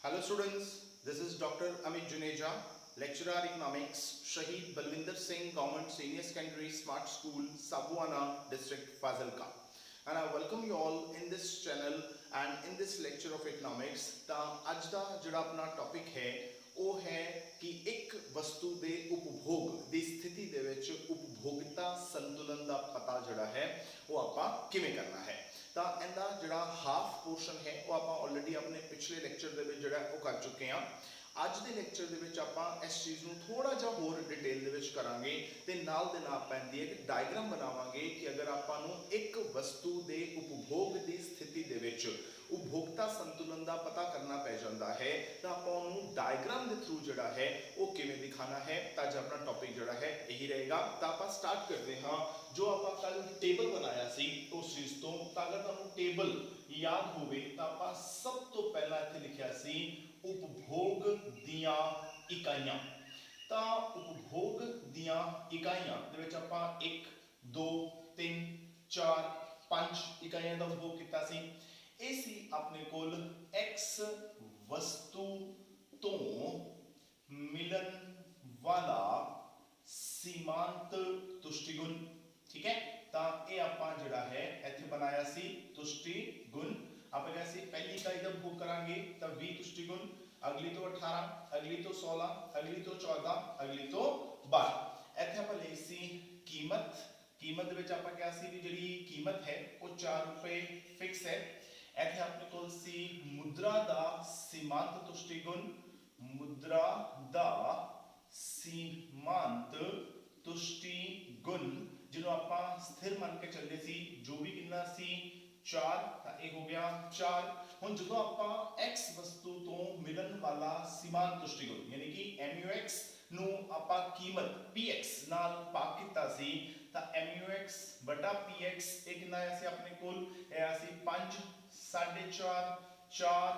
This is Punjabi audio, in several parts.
Hello students, this is Dr. Amit Juneja, lecturer economics, Shahid Balwinder Singh Government Senior Secondary Smart School, Sabuana District, Fazilka. And I welcome you all in this channel and in this lecture of economics. ਤਾਂ ਅੱਜ ਦਾ ਜਿਹੜਾ ਆਪਣਾ ਟੌਪਿਕ ਹੈ ਉਹ ਹੈ ਕਿ ਇੱਕ ਵਸਤੂ ਦੇ ਉਪਭੋਗ ਦੀ ਸਥਿਤੀ ਦੇ ਵਿੱਚ ਉਪਭੋਗਤਾ ਸੰਤੁਲਨ ਦਾ ਪਤਾ ਜਿਹੜਾ ਹੈ ਉਹ ਆਪਾਂ ਕਿਵੇਂ ਕਰਨਾ ਹੈ। ਤਾਂ ਇਹਦਾ ਜਿਹੜਾ ਹਾਫ ਪੋਰਸ਼ਨ ਹੈ ਉਹ ਆਪਾਂ ਆਲਰੇਡੀ ਆਪਣੇ ਪਿਛਲੇ ਲੈਕਚਰ ਦੇ ਵਿੱਚ ਜਿਹੜਾ ਉਹ ਕਰ ਚੁੱਕੇ ਹਾਂ। ਅੱਜ ਦੇ ਲੈਕਚਰ ਦੇ ਵਿੱਚ ਆਪਾਂ ਇਸ ਚੀਜ਼ ਨੂੰ ਥੋੜਾ ਜਿਹਾ ਹੋਰ ਡਿਟੇਲ ਦੇ ਵਿੱਚ ਕਰਾਂਗੇ ਤੇ ਨਾਲ ਦੇ ਨਾਲ ਆਪਾਂ ਇਹਦੀ ਇੱਕ ਡਾਇਗਰਾਮ ਬਣਾਵਾਂਗੇ ਕਿ ਅਗਰ ਆਪਾਂ ਨੂੰ ਇੱਕ ਵਸਤੂ ਦੇ ਉਪਭੋਗ ਦੀ ਸਥਿਤੀ ਦੇ ਵਿੱਚ ਉਪਭੋਗਤਾ ਸੰਤੁਲਨ ਦਾ ਪਤਾ ਕਰਨਾ ਪੈ ਜਾਂਦਾ ਹੈ ਤਾਂ ਆਪਾਂ ਉਹਨੂੰ ਡਾਇਗਰਾਮ ਦੇ ਥਰੂ ਜਿਹੜਾ ਹੈ ਉਹ ਕਿਵੇਂ ਦਿਖਾਣਾ ਹੈ। ਤਾਂ ਅੱਜ ਆਪਣਾ ਟੌਪਿਕ ਜਿਹੜਾ ਹੈ ਇਹੀ ਰਹੇਗਾ। ਤਾਂ ਆਪਾਂ ਸਟਾਰਟ ਕਰਦੇ ਹਾਂ ਜੋ ਆਪਾਂ ਕੱਲ ਟੇਬਲ ਬਣਾਇਆ ਸੀ ਉਸ ਚੀਜ਼ ਤੋਂ। ਤਾਂ ਅਗਰ ਤੁਹਾਨੂੰ ਟੇਬਲ ਯਾਦ ਹੋਵੇ ਤਾਂ ਆਪਾਂ ਸਭ ਤੋਂ ਪਹਿਲਾਂ ਇੱਥੇ ਲਿਖਿਆ ਸੀ ਉਪਭੋਗ ਦੀਆਂ ਇਕਾਈਆਂ। ਤਾਂ ਉਪਭੋਗ ਦੀਆਂ ਇਕਾਈਆਂ ਦੇ ਵਿੱਚ ਆਪਾਂ 1 2 3 4 5 ਇਕਾਈਆਂ ਦਾ ਉਪਭੋਗ ਕੀਤਾ ਸੀ। ਇਹ ਸੀ ਆਪਣੇ ਕੋਲ x ਵਸਤੂ ਤੋਂ ਮਿਲਣ ਵਾਲਾ ਸੀਮਾਂਤ ਤੁਸ਼ਟੀ ਗੁਣ। ਠੀਕ ਹੈ, ਤਾਂ ਇਹ ਆਪਾਂ ਜਿਹੜਾ ਹੈ ਇੱਥੇ ਬਣਾਇਆ ਸੀ ਤੁਸ਼ਟੀ ਗੁਣ। ਆਪਾਂ ਕਿਹਾ ਸੀ ਪਹਿਲੀ ਇਕਾਈ ਦਾ ਉਪਭੋਗ ਕਰਾਂਗੇ ਤਾਂ 20 ਤੁਸ਼ਟੀ ਗੁਣ, ਅਗਲੀ ਤੋਂ 18, ਅਗਲੀ ਤੋਂ 16, ਅਗਲੀ ਤੋਂ 14, ਅਗਲੀ ਤੋਂ 12। ਇੱਥੇ ਆਪਾਂ ਲਈ ਸੀ ਕੀਮਤ। ਕੀਮਤ ਦੇ ਵਿੱਚ ਆਪਾਂ ਕਿਹਾ ਸੀ ਵੀ ਜਿਹੜੀ ਕੀਮਤ ਹੈ ਉਹ 4 ਰੁਪਏ ਫਿਕਸ ਹੈ। ਇੱਥੇ ਆਪਣੇ ਕੋਲ ਸੀ ਮੁਦਰਾ ਦਾ ਸੀਮਾਂਤ ਤੁਸ਼ਟੀ ਗੁਣ। ਮੁਦਰਾ ਦਾ ਸੀਮਾਂਤ ਤੁਸ਼ਟੀ ਗੁਣ ਜਿਹਨੂੰ ਆਪਾਂ ਸਥਿਰ ਮੰਨ ਕੇ ਚੱਲਦੇ ਸੀ ਜੋ ਵੀ ਕਿੰਨਾ ਸੀ 4। ਤਾਂ ਇਹ ਹੋ ਗਿਆ 4। ਹੁਣ ਜਦੋਂ ਆਪਾਂ x ਵਸਤੂ ਤੋਂ ਮਿਲਣ ਵਾਲਾ ਸੀਮਾਂਤ ਤੁਸ਼ਟੀ ਗੁਣ ਯਾਨੀ ਕਿ MUX ਨੂੰ ਆਪਾਂ ਕੀਮਤ PX ਨਾਲ ਭਾਗ ਕੀਤਾ ਸੀ ਤਾਂ MUX ਬਟਾ PX ਇਹ ਕਿੰਨਾ ਆਇਆ ਸੀ ਆਪਣੇ ਕੋਲ? ਇਹ ਆਇਆ ਸੀ 5, 4.5, 4,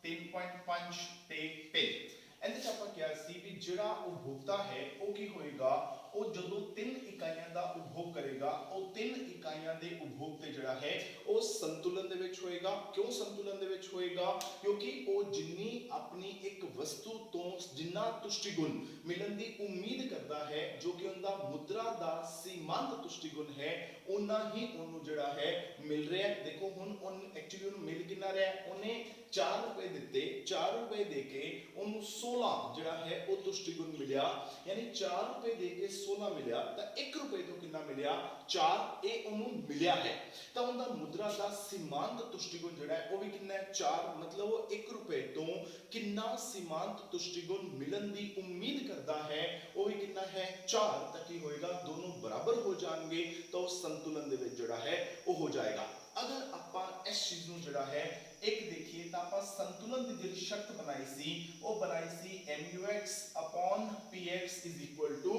3.5 ਤੇ 3। ਇਹਦੇ ਚ ਆਪਾਂ ਕਿਹਾ ਸੀ ਵੀ ਜਿਹੜਾ ਉਪਭੋਗਤਾ ਹੈ ਉਹ ਕੀ ਹੋਏਗਾ, ਉਹ ਜਦੋਂ 3 ਇਕਾਈਆਂ ਦਾ ਉਪਭੋਗ ਕਰੇਗਾ ਉਹ 3 ਇਕਾਈਆਂ ਦੇ ਉਪਭੋਗ ਤੇ ਜਿਹੜਾ ਹੈ ਉਹ ਸੰਤੁਲਨ ਦੇ ਵਿੱਚ ਹੋਏਗਾ। ਕਿਉਂ ਸੰਤੁਲਨ ਦੇ ਵਿੱਚ ਹੋਏਗਾ? ਕਿਉਂਕਿ ਉਹ ਜਿੰਨੀ ਆਪਣੀ ਇੱਕ ਵਸਤੂ ਤੋਂ ਜਿੰਨਾ ਤੁਸ਼ਟੀ ਗੁਣ ਮਿਲਣ ਦੀ ਉਮੀਦ ਕਰਦਾ ਹੈ ਜੋ ਕਿ ਉਹਦਾ ਮੁਦਰਾ ਦਾ ਸੀਮਾਂਤ ਤੁਸ਼ਟੀ ਗੁਣ ਹੈ ਉਨਾ ਹੀ ਉਹਨੂੰ ਜਿਹੜਾ ਹੈ ਮਿਲ ਰਿਹਾ। ਦੇਖੋ ਹੁਣ ਐਕਚੁਅਲੀ ਉਹਨੂੰ ਮਿਲ ਕਿੰਨਾ ਰਿਹਾ, ਉਹਨੇ 4 ਰੁਪਏ ਦਿੱਤੇ, 4 ਰੁਪਏ ਦੇ ਕੇ ਉਹਨੂੰ 16 ਜਿਹੜਾ ਹੈ ਉਹ ਤੁਸ਼ਟੀ ਗੁਣ ਮਿਲਿਆ। ਯਾਨੀ 4 ਰੁਪਏ ਦੇ ਕੇ 16 ਮਿਲਿਆ ਤਾਂ 1 ਰੁਪਏ ਤੋਂ ਕਿੰਨਾ ਮਿਲਿਆ 4। ਇਹ ਉਹਨੂੰ ਮਿਲਿਆ ਹੈ ਤਾਂ ਉਹਦਾ ਮੁਦਰਾ ਦਾ ਸੀਮਾਂਤ ਤੁਸ਼ਟੀ ਗੁਣ ਜਿਹੜਾ ਹੈ ਉਹ ਵੀ ਕਿੰਨਾ ਹੈ 4। ਮਤਲਬ ਉਹ 1 ਰੁਪਏ ਤੋਂ ਕਿੰਨਾ ਸੀਮਾਂਤ ਤੁਸ਼ਟੀ ਗੁਣ ਮਿਲਣ ਦੀ ਉਮੀਦ ਕਰਦਾ ਹੈ ਉਹ ਵੀ ਕਿੰਨਾ ਹੈ 4। ਤਾਂ ਕੀ ਹੋਏਗਾ, ਦੋਨੋਂ ਬਰਾਬਰ ਹੋ ਜਾਣਗੇ ਤਾਂ ਉਹ ਸੰਤੁਲਨ ਦੇ ਵਿੱਚ ਜਿਹੜਾ ਹੈ ਉਹ ਹੋ ਜਾਏਗਾ। ਅਗਰ ਆਪਾਂ ਇਸ ਚੀਜ਼ ਨੂੰ ਜਿਹੜਾ ਹੈ ਇੱਕ ਦੇਖੀਏ ਤਾਂ ਆਪਾਂ ਸੰਤੁਲਨ ਦੀ ਜਿਹੜੀ ਸ਼ਰਤ ਬਣਾਈ ਸੀ ਉਹ ਬਣਾਈ ਸੀ MUX upon PX is equal to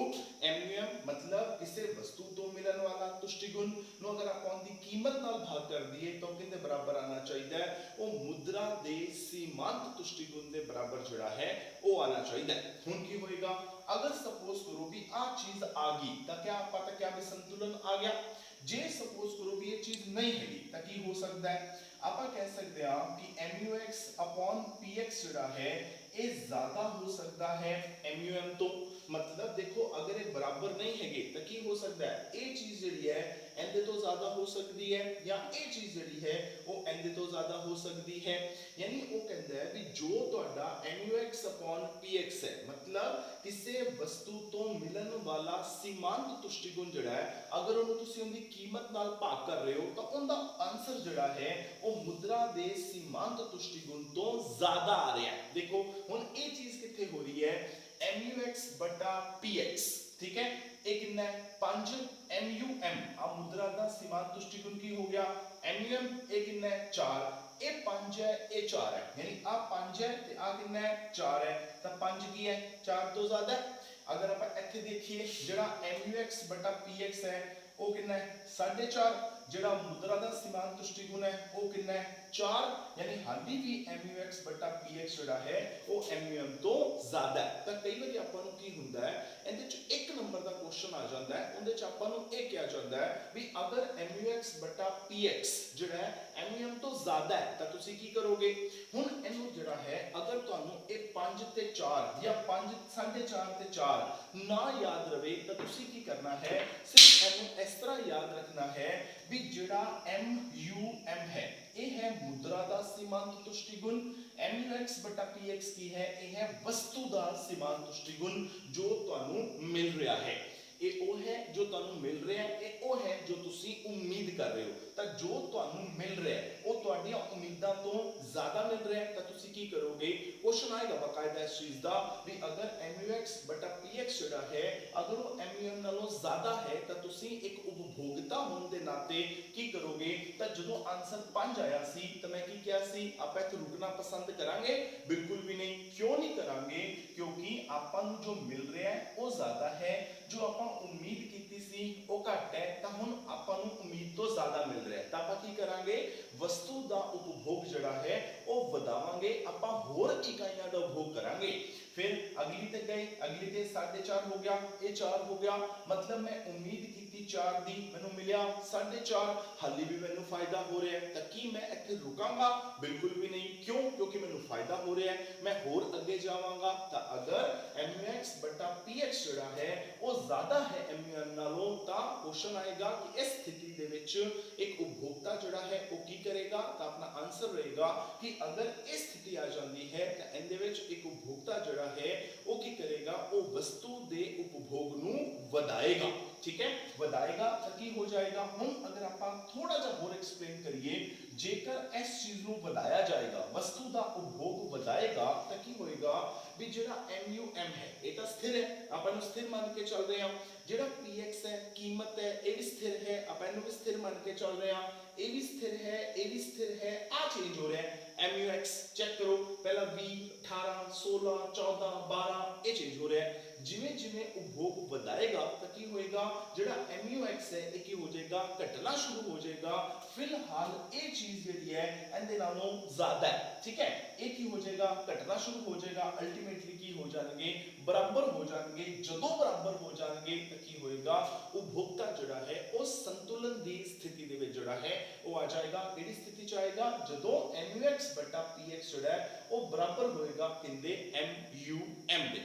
MUM। ਮਤਲਬ ਕਿਸੇ ਵਸਤੂ ਤੋਂ ਮਿਲਣ ਵਾਲਾ ਤੁਸ਼ਟੀ ਗੁਣ ਨੂੰ ਅਗਰ ਆਪਾਂ ਉਹਦੀ ਕੀਮਤ ਨਾਲ ਭਾਗ ਕਰ ਦਈਏ ਤਾਂ ਕਿੰਨੇ ਬਰਾਬਰ ਆਣਾ ਚਾਹੀਦਾ ਹੈ, ਉਹ ਮੁਦਰਾ ਦੇ ਸੀਮਾਂਤ ਤੁਸ਼ਟੀ ਗੁਣ ਦੇ ਬਰਾਬਰ ਜਿਹੜਾ ਹੈ ਉਹ ਆਣਾ ਚਾਹੀਦਾ ਹੈ। ਹੁਣ ਕੀ ਹੋਏਗਾ, ਅਗਰ ਸਪੋਜ਼ ਕਰੋ ਵੀ ਆ ਚੀਜ਼ ਆ ਗਈ ਤਾਂ ਕਿਆ ਆਪਾਂ ਤਾਂ ਕਿਆ ਵੀ ਸੰਤੁਲਨ ਆ ਗਿਆ। ਜੇ ਸਪੋਜ਼ ਕਰੋ ਵੀ ਇਹ ਚੀਜ਼ ਨਹੀਂ ਹੈਗੀ ਤਾਂ ਕੀ ਹੋ ਸਕਦਾ ਹੈ, ਆਪਾਂ ਕਹਿ ਸਕਦੇ ਹਾਂ ਕਿ MUX upon PX ਜਿਹੜਾ ਹੈ ਇਹ ਜ਼ਿਆਦਾ ਹੋ ਸਕਦਾ ਹੈ MUM ਤੋਂ। ਮਤਲਬ ਦੇਖੋ ਅਗਰ ਇਹ ਬਰਾਬਰ ਨਹੀਂ ਹੈਗੇ ਤਾਂ ਕੀ ਹੋ ਸਕਦਾ ਹੈ, ਇਹ ਚੀਜ਼ ਜਿਹੜੀ ਹੈ ਇਹਦੇ ਤੋਂ ਜ਼ਿਆਦਾ ਹੋ ਸਕਦੀ ਹੈ ਜਾਂ ਇਹ ਚੀਜ਼ ਜਿਹੜੀ ਹੈ ਉਹ ਇਹਦੇ ਤੋਂ ਜ਼ਿਆਦਾ ਹੋ ਸਕਦੀ ਹੈ। ਯਾਨੀ ਉਹ ਕਹਿੰਦਾ ਹੈ ਵੀ ਜੋ ਤੁਹਾਡਾ MUX upon PX ਹੈ ਮਤਲਬ ਕਿਸੇ ਵਸਤੂ ਤੋਂ ਮਿਲਣ ਵਾਲਾ ਸੀਮਾਂਤ ਤੁਸ਼ਟੀ ਗੁਣ ਜਿਹੜਾ ਹੈ ਅਗਰ ਉਹਨੂੰ ਤੁਸੀਂ ਉਹਦੀ ਕੀਮਤ ਨਾਲ ਭਾਗ ਕਰ ਰਹੇ ਹੋ ਤਾਂ ਉਹਦਾ ਆਨਸਰ ਜਿਹੜਾ ਹੈ ਉਹ ਮੁਦਰਾ ਦੇ ਸੀਮਾਂਤ ਤੁਸ਼ਟੀ ਗੁਣ ਤੋਂ ਜ਼ਿਆਦਾ ਆ ਰਿਹਾ ਹੈ। ਦੇਖੋ ਹੁਣ ਇਹ ਚੀਜ਼ ਕਿੱਥੇ ਹੋ ਰਹੀ ਹੈ, MUX ਬਟਾ PX। ਠੀਕ ਹੈ, ਇਹ ਕਿੰਨਾ ਹੈ 5 MUM। ਆ ਮੁਦਰਾ ਦਾ ਸੀਮਾਂਤ ਤੁਸ਼ਟੀ ਗੁਣ ਕੀ ਹੋ ਗਿਆ MUM। ਇਹ ਕਿੰਨਾ ਹੈ 4। ਇਹ 5 ਹੈ ਇਹ 4 ਹੈ ਯਾਨੀ ਆ 5 ਹੈ ਤੇ ਆ ਕਿੰਨਾ ਹੈ 4 ਹੈ ਤਾਂ 5 ਕੀ ਹੈ 4 ਤੋਂ ਜ਼ਿਆਦਾ ਹੈ। ਅਗਰ ਆਪਾਂ ਇੱਥੇ ਦੇਖੀਏ ਜਿਹੜਾ MUX ਬਟਾ PX ਹੈ ਉਹ ਕਿੰਨਾ ਹੈ 4.5। ਜਿਹੜਾ ਮੁਦਰਾ ਦਾ ਸੀਮਾਂਤ ਤੁਸ਼ਟੀ ਗੁਣ ਹੈ ਉਹ ਕਿੰਨਾ ਹੈ 4। ਯਾਨੀ ਹਾਲੀ ਵੀ MUX ਬਟਾ PX ਜਿਹੜਾ ਹੈ ਉਹ MUM ਤੋਂ ਜ਼ਿਆਦਾ ਹੈ। ਤਾਂ ਕਈ ਵਾਰੀ ਆਪਾਂ ਨੂੰ ਕੀ ਹੁੰਦਾ ਹੈ ਇਹਦੇ ਚ 1 ਨੰਬਰ ਦਾ ਕੁਐਸਚਨ ਆ ਜਾਂਦਾ ਜਾਂਦਾ ਹੈ ਉਹਦੇ ਚ ਆਪਾਂ ਨੂੰ ਇਹ ਕਿਹਾ ਜਾਂਦਾ ਹੈ ਵੀ ਅਗਰ MUX ਬਟਾ PX ਜਿਹੜਾ ਹੈ MUM ਤੋਂ ਜ਼ਿਆਦਾ ਹੈ ਤਾਂ ਤੁਸੀਂ ਕੀ ਕਰੋਗੇ। ਹੁਣ ਇਹਨੂੰ ਜਿਹੜਾ ਹੈ ਅਗਰ ਤੁਹਾਨੂੰ ਇਹ 5 ਤੇ 4 ਜਾਂ 5 4.5 ਤੇ 4 ਨਾ ਯਾਦ ਰਵੇ ਤਾਂ ਤੁਸੀਂ ਕੀ ਕਰਨਾ ਹੈ, ਸਿਰਫ ਇਹਨੂੰ ਇਸ ਤਰ੍ਹਾਂ ਯਾਦ ਰੱਖਣਾ ਹੈ ਵੀ ਜਿਹੜਾ MUM ਹੈ ਇਹ ਹੈ ਮੁद्रा ਦਾ ਸੀਮਾਂਤ ਤੁਸ਼ਟੀ ਗੁਣ, MUX ਬਟਾ PX ਕੀ ਹੈ, ਇਹ ਹੈ ਵਸਤੂ ਦਾ ਸੀਮਾਂਤ ਤੁਸ਼ਟੀ ਗੁਣ ਜੋ ਤੁਹਾਨੂੰ ਮਿਲ ਰਿਹਾ ਹੈ। ਇਹ ਉਹ ਹੈ ਜੋ ਤੁਹਾਨੂੰ ਮਿਲ ਰਿਹਾ ਹੈ, ਇਹ ਉਹ ਹੈ ਜੋ ਤੁਸੀਂ ਉਮੀਦ ਕਰ ਰਹੇ ਹੋ। ਤਾਂ ਜੋ ਤੁਹਾਨੂੰ ਮਿਲ ਰਿਹਾ ਹੈ ਉਹ ਤੁਹਾਡੀਆਂ ਉਮੀਦਾਂ ਤੋਂ ਜ਼ਿਆਦਾ ਮਿਲ ਰਿਹਾ ਹੈ ਤਾਂ ਤੁਸੀਂ ਕੀ ਕਰੋਗੇ। ਕੁਐਸਚਨ ਆਏਗਾ ਬਕਾਇਦਾ ਇਸ ਚੀਜ਼ ਦਾ ਵੀ ਅਗਰ MUX ਬਟਾ PX ਜਿਹੜਾ ਹੈ ਅਗਰ ਉਹ MUM ਨਾਲੋਂ ਜ਼ਿਆਦਾ ਹੈ ਤਾਂ ਤੁਸੀਂ ਇੱਕ ਉਪਭੋਗਤਾ ਹੋਣ ਦੇ ਨਾਤੇ ਕੀ ਕਰੋਗੇ। ਤਾਂ ਜਦੋਂ ਆਨਸਰ 5 ਆਇਆ ਸੀ ਤਾਂ ਮੈਂ ਕੀ ਕਿਹਾ ਸੀ, ਆਪਾਂ ਇੱਥੇ ਰੁਕਣਾ ਪਸੰਦ ਕਰਾਂਗੇ, ਬਿਲਕੁਲ ਵੀ ਨਹੀਂ। ਕਿਉਂ ਨਹੀਂ ਕਰਾਂਗੇ, ਕਿਉਂਕਿ ਆਪਾਂ ਨੂੰ ਜੋ ਮਿਲ ਰਿਹਾ ਹੈ ਉਹ ਜ਼ਿਆਦਾ ਹੈ, ਜੋ ਆਪਾਂ ਉਮੀਦ ਕੀਤੀ ਸੀ ਉਹ ਘੱਟ ਹੈ, ਤਾਂ ਹੁਣ ਆਪਾਂ ਨੂੰ ਉਮੀਦ ਤੋਂ ਜ਼ਿਆਦਾ ਮਿਲ ਰਿਹਾ ਹੈ ਤਾਂ ਆਪਾਂ ਕੀ ਕਰਾਂਗੇ, ਵਸਤੂ ਦਾ ਉਪਭੋਗ ਜਿਹੜਾ ਹੈ ਉਹ ਵਧਾਵਾਂਗੇ, ਆਪਾਂ ਹੋਰ ਇਕਾਈਆਂ ਦਾ ਉਪਭੋਗ ਕਰਾਂਗੇ। फिर अगली तक गए, अगली ते 4.5 हो गया, ये 4 हो गया, मतलब मैं उम्मीद की 4 दी मैनू मिलिया 4.5, हाली भी मैनू फायदा हो रहा है, ताकि मैं इत्थे रुकांगा, बिल्कुल भी नहीं। क्यों, क्योंकि मैनू फायदा हो रहा है, मैं होर अगे जावांगा। तो अगर MUX बटा PX जिहड़ा है वो ज्यादा है MUM नालों, तो क्वेश्चन आएगा कि इस स्थिति दे विच एक उपभोक्ता जिहड़ा है वो की करेगा। तो अपना आंसर रहेगा कि अगर इस स्थिति आ जाती है तो इहदे विच एक उपभोक्ता जिहड़ा है वो की करेगा, वो वस्तु दे उपभोग नू वधाएगा। ठीक है, वधाएगा तो की हो जाएगा। हुण अगर आपां थोड़ा जा होर एक्सप्लेन करिए, जेकर इस चीज नू वधाया जाएगा, वस्तु दा उपभोग वधाएगा तो की होएगा भी जिहड़ा MUM है ये तो स्थिर है, आपां नू स्थिर मान के चल रहे हैं। जिहड़ा PX है कीमत है ये भी स्थिर है, आपां इहनू भी स्थिर मान के चल रहे हैं। ये भी स्थिर है, ये भी स्थिर है, आ चेंज हो रहा है। MUX चेक करो, पहला 20 18 16 14 12 ये चेंज हो रहा है। जिवें जिवें उपभोग वधाएगा तो की होएगा, जिहड़ा MUX है ये की हो जाएगा, घटना शुरू हो जाएगा। फिलहाल ये चीज जिहड़ी है इहदे नालों ज्यादा है। ठीक है, ये की हो जाएगा, घटना शुरू हो जाएगा, अल्टीमेटली की हो जाएंगे, बराबर हो जाएंगे। जदों बराबर हो जाएंगे तो की होएगा, उपभोक्ता जिहड़ा है उस संतुलन दी स्थिति दे विच जिहड़ा है वो आ जाएगा। किहड़ी स्थिति च आएगा, जदों MUX बटा PX जिहड़ा है वो बराबर होएगा किंदे MUM दे।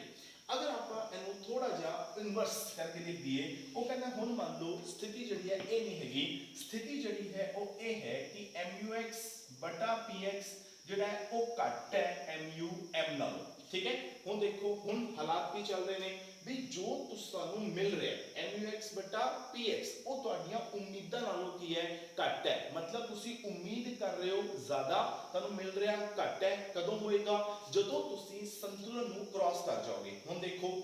अगर आप इनू थोड़ा जा इनवर्स करके लिख दिए, वो कहना हुण मान लो स्थिति जिहड़ी है ये नहीं हैगी, स्थिति जिहड़ी है वो ये है कि MUX बटा PX जिहड़ा है वो घट है MUM नालों। ठीक है, हुण देखो हुण हालात की चल रहे हैं भी जो तुसानू मिल रहा है MUX बटा PX वो तुहाडियां उम्मीदां नालों की है घट है, मतलब तुसी उम्मीद कर रहे हो ज्यादा, तुहानू मिल रहा घट है। कदों होएगा, जदों तुसी संतुलन नू क्रॉस कर जाओगे। हुण देखो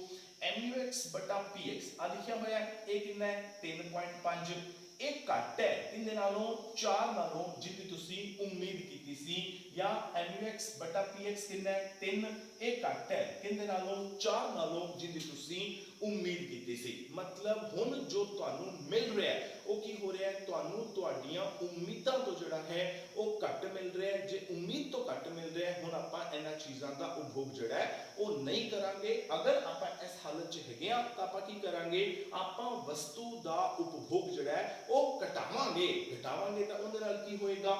MUX बटा PX आ लिखिया होया है, ये कितना है 3.5, एक घट है इनदे नालों 4 नालों जितनी तुसी उम्मीद कीती सी, या MUX बटा PX कितना है 3, एक घट है किंदे नालों 4 नालों जितनी तुसी उम्मीद कीती सी। मतलब हुण जो तुहानू मिल रहा है वो की हो रहा है, तुहानू तुहाडियां उम्मीदां तो जिहड़ा है वो घट मिल रहा है। जे उम्मीद तो घट मिल रहा है, हुण आपां इन्हां चीज़ां दा उपभोग जिहड़ा है वो नहीं करांगे। अगर आपां इस हालत च हैगे आ तां आपां की करांगे, आपां वस्तु दा उपभोग जिहड़ा है वो घटावांगे। घटावांगे तां उहदे नाल की होएगा,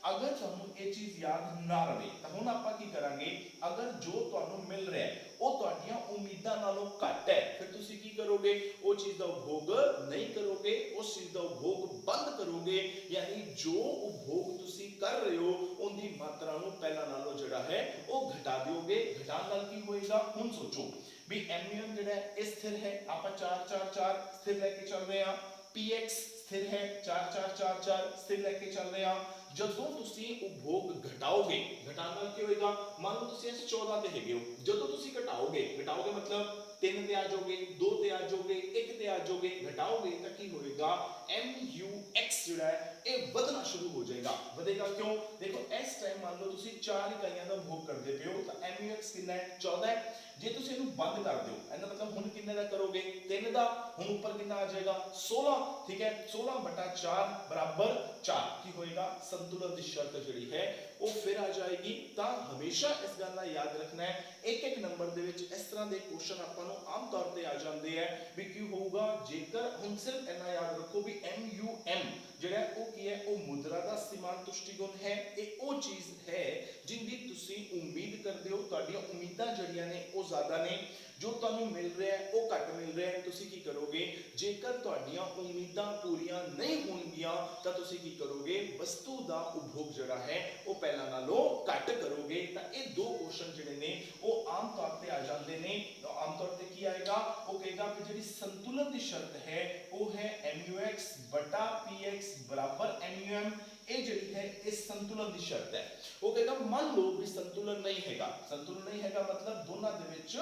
अगर तुहानू ये चीज याद ना रहे तो हुण आपां की करांगे, अगर जो तुहानू मिल रहा है वो तुहाडियां उम्मीदां नालों घट है, फिर तुसी की करोगे, वो चीज दा उपभोग नहीं करोगे, उस चीज दा उपभोग बंद करोगे। यानी जो उपभोग तुसी कर रहे हो उनकी मात्रा नू पहला नालों जिहड़ा है वो घटा दोगे। घटाण नाल की होएगा, हुण सोचो भी MUM जिहड़ा है स्थिर है, आपां 4 4 4 स्थिर लेके चल रहे हैं, PX स्थिर है 4 4 4 4 स्थिर लेके चल रहे हैं। जदों तुसी उपभोग घटाओगे, घटाण नाल की होएगा, मान लो तुसी इस 14 ते हैगे हो, जदों तुसी घटाओगे, घटाओगे मतलब 3 ते आ जाओगे, 2 ते आ जाओगे, 1 ते आ जाओगे, घटाओगे तो की होएगा, MUX जिहड़ा है ये ਵਧਣਾ शुरू हो जाएगा। ਵਧेगा क्यों, देखो इस टाइम मान लो तुसी 4 इकाइयां दा उपभोग करते पे हो तो MUX कितना है 14 है। ਜੇ ਤੁਸੀਂ ਇਹਨੂੰ ਬੰਦ ਕਰ ਦਿਓ ਇਹਦਾ ਮਤਲਬ ਹੁਣ ਕਿੰਨੇ ਦਾ ਕਰੋਗੇ 3 ਦਾ ਹੁਣ ਉੱਪਰ ਕਿੰਨਾ ਆ ਜਾਏਗਾ 16 ਠੀਕ ਹੈ 16/4 ਬਰਾबर 4 ਕੀ ਹੋਏਗਾ ਸੰਤੁਲਨ ਦੀ ਸ਼ਰਤ ਜਿਹੜੀ ਹੈ ਉਹ ਫਿਰ ਆ ਜਾਏਗੀ। ਤਾਂ ਹਮੇਸ਼ਾ ਇਸ ਗੱਲ ਦਾ ਯਾਦ ਰੱਖਣਾ ਹੈ ਇੱਕ ਇੱਕ ਨੰਬਰ ਦੇ ਵਿੱਚ ਇਸ ਤਰ੍ਹਾਂ ਦੇ ਕੁਐਸਚਨ ਆਪਾਂ ਨੂੰ ਆਮ ਤੌਰ ਤੇ ਆ ਜਾਂਦੇ ਆ ਵੀ ਕੀ ਹੋਊਗਾ ਜੇਕਰ ਹੁਣ ਸਿਰਫ ਇੰਨਾ ਯਾਦ ਰੱਖੋ ਵੀ MUM ਜਿਹੜਾ ਉਹ ਕੀ ਹੈ ਉਹ ਮੁਦਰਾ ਦਾ ਸੀਮਾਂਤ ਤੁਸ਼ਟੀਗੁਣ ਹੈ। ਇਹ ਉਹ ਚੀਜ਼ ਹੈ ਜਿੰਦੀ ਤੁਸੀਂ ਉਮੀਦ ਕਰਦੇ ਹੋ ਤੁਹਾਡੀਆਂ ਉਮੀਦਾਂ ਜਿਹੜੀਆਂ ਨੇ ਉਹ ਜ਼ਿਆਦਾ ਨੇ ਜੋ ਤੁਹਾਨੂੰ ਮਿਲ ਰਿਹਾ ਹੈ ਉਹ ਘੱਟ ਮਿਲ ਰਿਹਾ ਹੈ ਤੁਸੀਂ ਕੀ ਕਰੋਗੇ ਜੇਕਰ ਤੁਹਾਡੀਆਂ ਉਮੀਦਾਂ ਪੂਰੀਆਂ ਨਹੀਂ ਹੋਣਗੀਆਂ ਤਾਂ ਤੁਸੀਂ ਕੀ ਕਰੋਗੇ ਵਸਤੂ ਦਾ ਉਪਭੋਗ ਜਿਹੜਾ ਹੈ ਉਹ ਪਹਿਲਾਂ ਨਾਲੋਂ ਘੱਟ ਕਰੋਗੇ। ਤਾਂ ਇਹ ਦੋ ਕੁਐਸਚਨ ਜਿਹੜੇ ਨੇ ਉਹ ਆਮ ਤੌਰ ਤੇ ਆ ਜਾਂਦੇ ਨੇ। ਆਮ ਤੌਰ ਤੇ ਕੀ ਆਏਗਾ ਉਹ ਕਹੇਗਾ ਕਿ ਜਿਹੜੀ ਸੰਤੁਲਨ ਦੀ ਸ਼ਰਤ ਹੈ ਉਹ ਹੈ MUX ਬਟਾ PX ਬਰਾबर MUM। ਇਹ ਜਿਹੜੀ ਹੈ ਇਹ ਸੰਤੁਲਨ ਦੀ ਸ਼ਰਤ ਹੈ। ਉਹ ਕਹੇਗਾ ਮੰਨ ਲਓ ਵੀ ਸੰਤੁਲਨ ਨਹੀਂ ਹੈਗਾ ਮਤਲਬ ਦੋਨਾਂ ਦੇ ਵਿੱਚ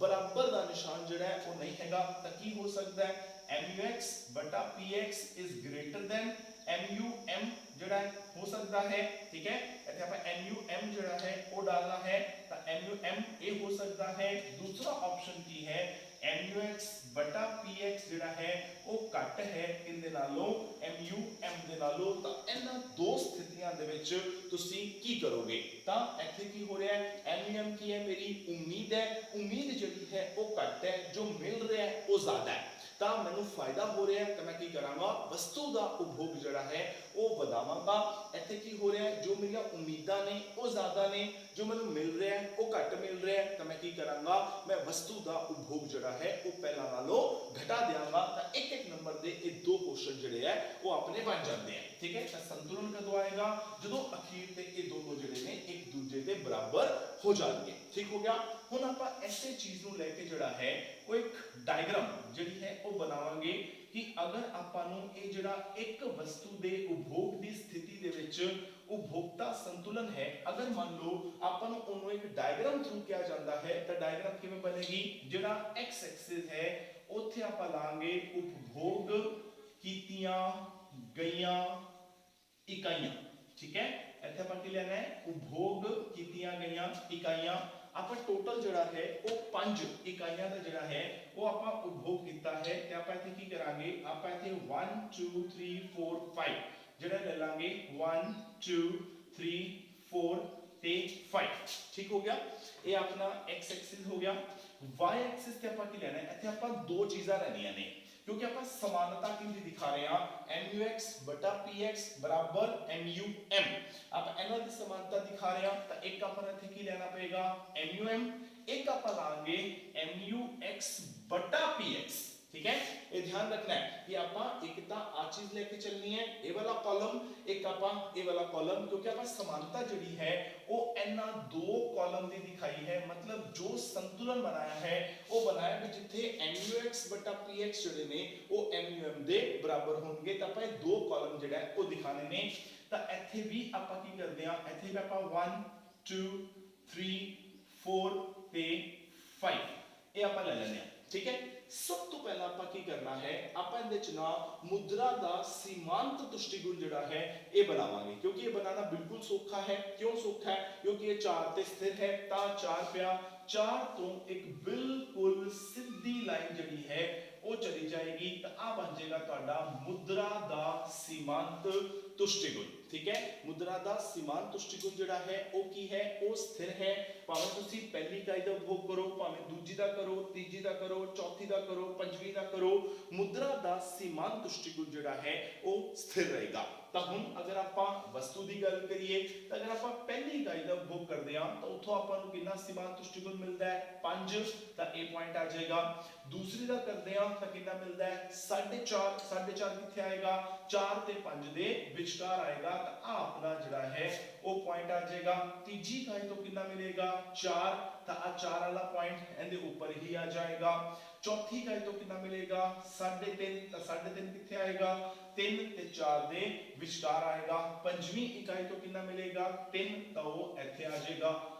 ਬਰਾਬਰ ਦਾ ਨਿਸ਼ਾਨ ਜਿਹੜਾ ਹੈ ਉਹ ਨਹੀਂ ਹੈਗਾ ਤਾਂ ਕੀ ਹੋ ਸਕਦਾ ਹੈ MUX ਬਟਾ PX is greater then MUM ਜਿਹੜਾ ਹੋ ਸਕਦਾ ਹੈ ਠੀਕ ਹੈ। ਇੱਥੇ ਆਪਾਂ MUM ਜਿਹੜਾ ਹੈ ਉਹ डालना है ਤਾਂ MUM ਇਹ ਹੋ ਸਕਦਾ ਹੈ। दूसरा ऑप्शन ਕੀ है MUX बटा PX ਜਿਹੜਾ ਹੈ ਉਹ ਘੱਟ ਹੈ ਕਿੰਦੇ ਨਾਲੋਂ MUM ਦੇ ਨਾਲੋਂ। ਤਾਂ ਇਹਨਾਂ ਦੋ ਸਥਿਤੀਆਂ ਦੇ ਵਿੱਚ ਤੁਸੀਂ ਕੀ ਕਰੋਗੇ ਤਾਂ ਇੱਥੇ ਕੀ ਹੋ ਰਿਹਾ ਹੈ MUM ਕੀ ਹੈ ਮੇਰੀ ਉਮੀਦ ਹੈ ਉਮੀਦ ਜਿਹੜੀ ਹੈ ਉਹ ਘੱਟ ਹੈ ਜੋ ਮਿਲ ਰਿਹਾ ਹੈ ਉਹ ਜ਼ਿਆਦਾ ਹੈ ਤਾਂ ਮੈਨੂੰ ਫਾਇਦਾ ਹੋ ਰਿਹਾ ਹੈ ਤਾਂ ਮੈਂ ਕੀ ਕਰਾਂਗਾ ਵਸਤੂ ਦਾ ਉਪਭੋਗ ਜਿਹੜਾ ਹੈ ਉਹ ਵਧਾਵਾਂਗਾ। ਇੱਥੇ ਕੀ ਹੋ ਰਿਹਾ ਹੈ ਜੋ ਮੇਰੀਆਂ ਉਮੀਦਾਂ ਨੇ ਉਹ ਜ਼ਿਆਦਾ ਨੇ ਜੋ ਮੈਨੂੰ ਮਿਲ ਰਿਹਾ ਹੈ ਉਹ ਘੱਟ ਮਿਲ ਰਿਹਾ ਹੈ ਤਾਂ ਮੈਂ ਕੀ ਕਰਾਂਗਾ ਮੈਂ ਵਸਤੂ ਦਾ ਉਪਭੋਗ ਜਿਹੜਾ ਹੈ ਉਹ ਪਹਿਲਾਂ ਨਾਲੋਂ ਘਟਾ ਦਿਆਂਗਾ। ਤਾਂ ਇੱਕ ਇੱਕ ਨੰਬਰ ਦੇ ਇਹ ਦੋ ਕੁਐਸਚਨ ਜਿਹੜੇ ਹੈ ਉਹ ਆਪਣੇ ਬਣ ਜਾਂਦੇ ਆ ਠੀਕ ਹੈ। ਤਾਂ ਸੰਤੁਲਨ ਕਦੋਂ ਆਏਗਾ ਜਦੋਂ ਅਖੀਰ ਤੇ ਇਹ ਦੋਨੋਂ ਜਿਹੜੇ ਨੇ ਇੱਕ ਦੂਜੇ ਦੇ ਬਰਾਬਰ ਹੋ ਜਾਣਗੇ ਠੀਕ ਹੋ ਗਿਆ। ਹੁਣ ਆਪਾਂ ਐਸੇ ਚੀਜ਼ ਨੂੰ ਲੈ ਕੇ ਜਿਹੜਾ ਹੈ ਉਹ ਇੱਕ ਡਾਇਗਰਾਮ ਜਿਹੜੀ ਹੈ ਉਹ ਬਣਾਵਾਂਗੇ ਕਿ ਅਗਰ ਆਪਾਂ ਨੂੰ ਇਹ ਜਿਹੜਾ ਇੱਕ ਵਸਤੂ ਦੇ ਉਪਭੋਗ ਦੀ ਸਥਿਤੀ ਦੇ ਵਿੱਚ ਉਪਭੋਗਤਾ ਸੰਤੁਲਨ ਹੈ ਅਗਰ ਮੰਨ ਲਓ ਆਪਾਂ ਨੂੰ ਉਹਨੂੰ ਇੱਕ ਡਾਇਗਰਾਮ ਥਰੂ ਕਿਹਾ ਜਾਂਦਾ ਹੈ ਤਾਂ ਡਾਇਗਰਾਮ ਕਿਵੇਂ ਬਣੇਗੀ ਜਿਹੜਾ x ਐਕਸਿਸ ਹੈ ਉੱਥੇ ਆਪਾਂ ਲਾਂਗੇ ਉਪਭੋਗ ਕੀਤੀਆਂ ਗਈਆਂ ਇਕਾਈਆਂ ਠੀਕ ਹੈ। ਇੱਥੇ ਆਪਾਂ ਕੀ ਲੈਣਾ ਹੈ ਉਪਭੋਗ ਕੀਤੀਆਂ ਗਈਆਂ ਇਕਾਈਆਂ ਆਪਾਂ ਟੋਟਲ ਜਿਹੜਾ ਹੈ ਉਹ 5 ਇਕਾਈਆਂ ਦਾ ਜਿਹੜਾ ਹੈ ਉਹ ਆਪਾਂ ਉਪਭੋਗ ਕੀਤਾ ਹੈ ਤੇ ਆਪਾਂ ਇੱਥੇ ਕੀ ਕਰਾਂਗੇ ਆਪਾਂ ਇੱਥੇ 1 2 3 4 5 ਜਿਹੜਾ ਲੈ ਲਾਂਗੇ 1 2 3 4 ਤੇ 5 ਠੀਕ ਹੋ ਗਿਆ। ਇਹ ਆਪਣਾ x ਐਕਸਿਸ ਹੋ ਗਿਆ। y ਐਕਸਿਸ ਤੇ ਆਪਾਂ ਕੀ ਲੈਣਾ ਹੈ ਇੱਥੇ ਆਪਾਂ ਦੋ ਚੀਜ਼ਾਂ ਲੈਣੀਆਂ ਨੇ क्योंकि आप समानता की दिखा रहे हैं MUX बटा PX बराबर MUM आप ਇਹਨਾਂ ਦੀ ਸਮਾਨਤਾ ਦਿਖਾ ਰਹੇ ਹਾਂ ਤਾਂ ਇੱਕ ਆਪਾਂ ਇੱਥੇ ਕੀ ਲੈਣਾ ਪਏਗਾ MUM ਇੱਕ ਆਪਾਂ ਲਾਂਗੇ MUX बटा PX ठीक है। ये ध्यान रखना है कि ਆਪਾਂ ਇੱਕ ਤਾਂ ਆ ਚੀਜ਼ ਲੈ ਕੇ ਚੱਲਣੀ ਹੈ ਇਹ ਵਾਲਾ ਕਾਲਮ ਇੱਕ ਆਪਾਂ ਇਹ ਵਾਲਾ ਕਾਲਮ क्योंकि ਆਪਾਂ ਸਮਾਨਤਾ ਜਿਹੜੀ ਹੈ ਉਹ ਇਹਨਾਂ ਦੋ ਕਾਲਮ ਦੀ ਦਿਖਾਈ ਹੈ मतलब जो संतुलन बनाया है वो बनाया कि जिथे MUX बटा PX ਜਿਹੜੇ ਨੇ ਉਹ MUM ਦੇ ਬਰਾਬਰ ਹੋਣਗੇ ਤਾਂ ਆਪਾਂ ਇਹ ਦੋ ਕਾਲਮ ਜਿਹੜਾ ਉਹ ਦਿਖਾਣੇ ਨੇ। ਤਾਂ ਇੱਥੇ ਵੀ ਆਪਾਂ ਕੀ ਕਰਦੇ ਆ ਇੱਥੇ ਵੀ ਆਪਾਂ 1 2 3 4 ਤੇ 5 ਇਹ ਆਪਾਂ ਲੈ ਲੈਣੇ ਆ ਠੀਕ ਹੈ। सब तो पहला ਆਪਾਂ ਕੀ ਕਰਨਾ ਹੈ ਆਪਾਂ ਇਹਦੇ ਚ ਨਾ ਮੁਦਰਾ ਦਾ ਸੀਮਾਂਤ ਤੁਸ਼ਟੀਗੁਣ ਜਿਹੜਾ ਹੈ ਇਹ ਬਣਾਵਾਂਗੇ क्योंकि ਇਹ ਬਣਾਉਣਾ ਬਿਲਕੁਲ ਸੌਖਾ ਹੈ। ਕਿਉਂ ਸੌਖਾ ਹੈ क्योंकि ਇਹ 4 ਤੇ ਸਥਿਰ ਹੈ ਤਾਂ 4 ਪਿਆ 4 ਤੋਂ ਇੱਕ ਬਿਲਕੁਲ ਸਿੱਧੀ ਲਾਈਨ ਜਿਹੜੀ ਹੈ ਉਹ ਚਲੀ ਜਾਏਗੀ ਤਾਂ ਆ ਬਣ ਜਾਏਗਾ ਤੁਹਾਡਾ ਮੁਦਰਾ ਦਾ ਸੀਮਾਂਤ ਤੁਸ਼ਟੀਗੁਣ ਠੀਕ ਹੈ। ਮੁਦਰਾ ਦਾ ਸੀਮਾਂਤ ਤੁਸ਼ਟੀਗੁਣ ਜਿਹੜਾ ਹੈ ਉਹ ਕੀ ਹੈ ਉਹ ਸਥਿਰ ਹੈ ਭਾਵੇਂ ਤੁਸੀਂ ਪਹਿਲੀ ਇਕਾਈ ਦਾ ਉਪਭੋਗ ਕਰੋ ਭਾਵੇਂ ਦੂਜੀ ਦਾ ਕਰੋ ਤੀਜੀ ਦਾ ਕਰੋ ਚੌਥੀ ਦਾ ਕਰੋ ਪੰਜਵੀਂ ਦਾ ਕਰੋ ਮੁਦਰਾ ਦਾ ਸੀਮਾਂਤ ਤੁਸ਼ਟੀਗੁਣ ਜਿਹੜਾ ਹੈ ਉਹ ਸਥਿਰ ਰਹੇਗਾ। ਤਾਂ ਹੁਣ ਅਗਰ ਆਪਾਂ ਵਸਤੂ ਦੀ ਗੱਲ ਕਰੀਏ ਤਾਂ ਅਗਰ ਆਪਾਂ ਪਹਿਲੀ ਇਕਾਈ ਦਾ ਉਪਭੋਗ ਕਰਦੇ ਹਾਂ ਤਾਂ ਉੱਥੋਂ ਆਪਾਂ ਨੂੰ ਕਿੰਨਾ ਸੀਮਾਂਤ ਤੁਸ਼ਟੀਗੁਣ ਮਿਲਦਾ ਹੈ 5 ਤਾਂ ਇਹ ਪੁਆਇੰਟ ਆ ਜਾਏਗਾ। ਦੂਸਰੀ ਦਾ ਕਰਦੇ ਹਾਂ ਤਾਂ ਕਿੰਨਾ ਮਿਲਦਾ ਹੈ 4.5 4.5 ਕਿੱਥੇ ਆਏਗਾ 4 ਤੇ 5 ਦੇ ਵਿਚਕਾਰ ਆਏਗਾ ਤਾਂ ਆ ਆਪਣਾ ਜਿਹੜਾ ਹੈ ਉਹ ਪੁਆਇੰਟ ਆ ਜਾਏਗਾ। ਤੀਜੀ ਇਕਾਈ ਤੋਂ ਕਿੰਨਾ ਮਿਲੇਗਾ 4 ਤਾਂ ਆ 4 ਵਾਲਾ ਪੁਆਇੰਟ ਇਹਦੇ ਉੱਪਰ ਹੀ ਆ ਜਾਏਗਾ। ਚੌਥੀ ਇਕਾਈ ਤੋਂ ਕਿੰਨਾ ਮਿਲੇਗਾ 3.5 ਤਾਂ 3.5 ਕਿੱਥੇ ਆਏਗਾ 3 ਤੇ 4 ਦੇ ਵਿਚਕਾਰ ਆਏਗਾ। ਪੰਜਵੀਂ ਇਕਾਈ ਤੋਂ ਕਿੰਨਾ ਮਿਲੇਗਾ 3 ਤਾਂ ਉਹ ਇੱਥੇ ਆ ਜਾਏਗਾ।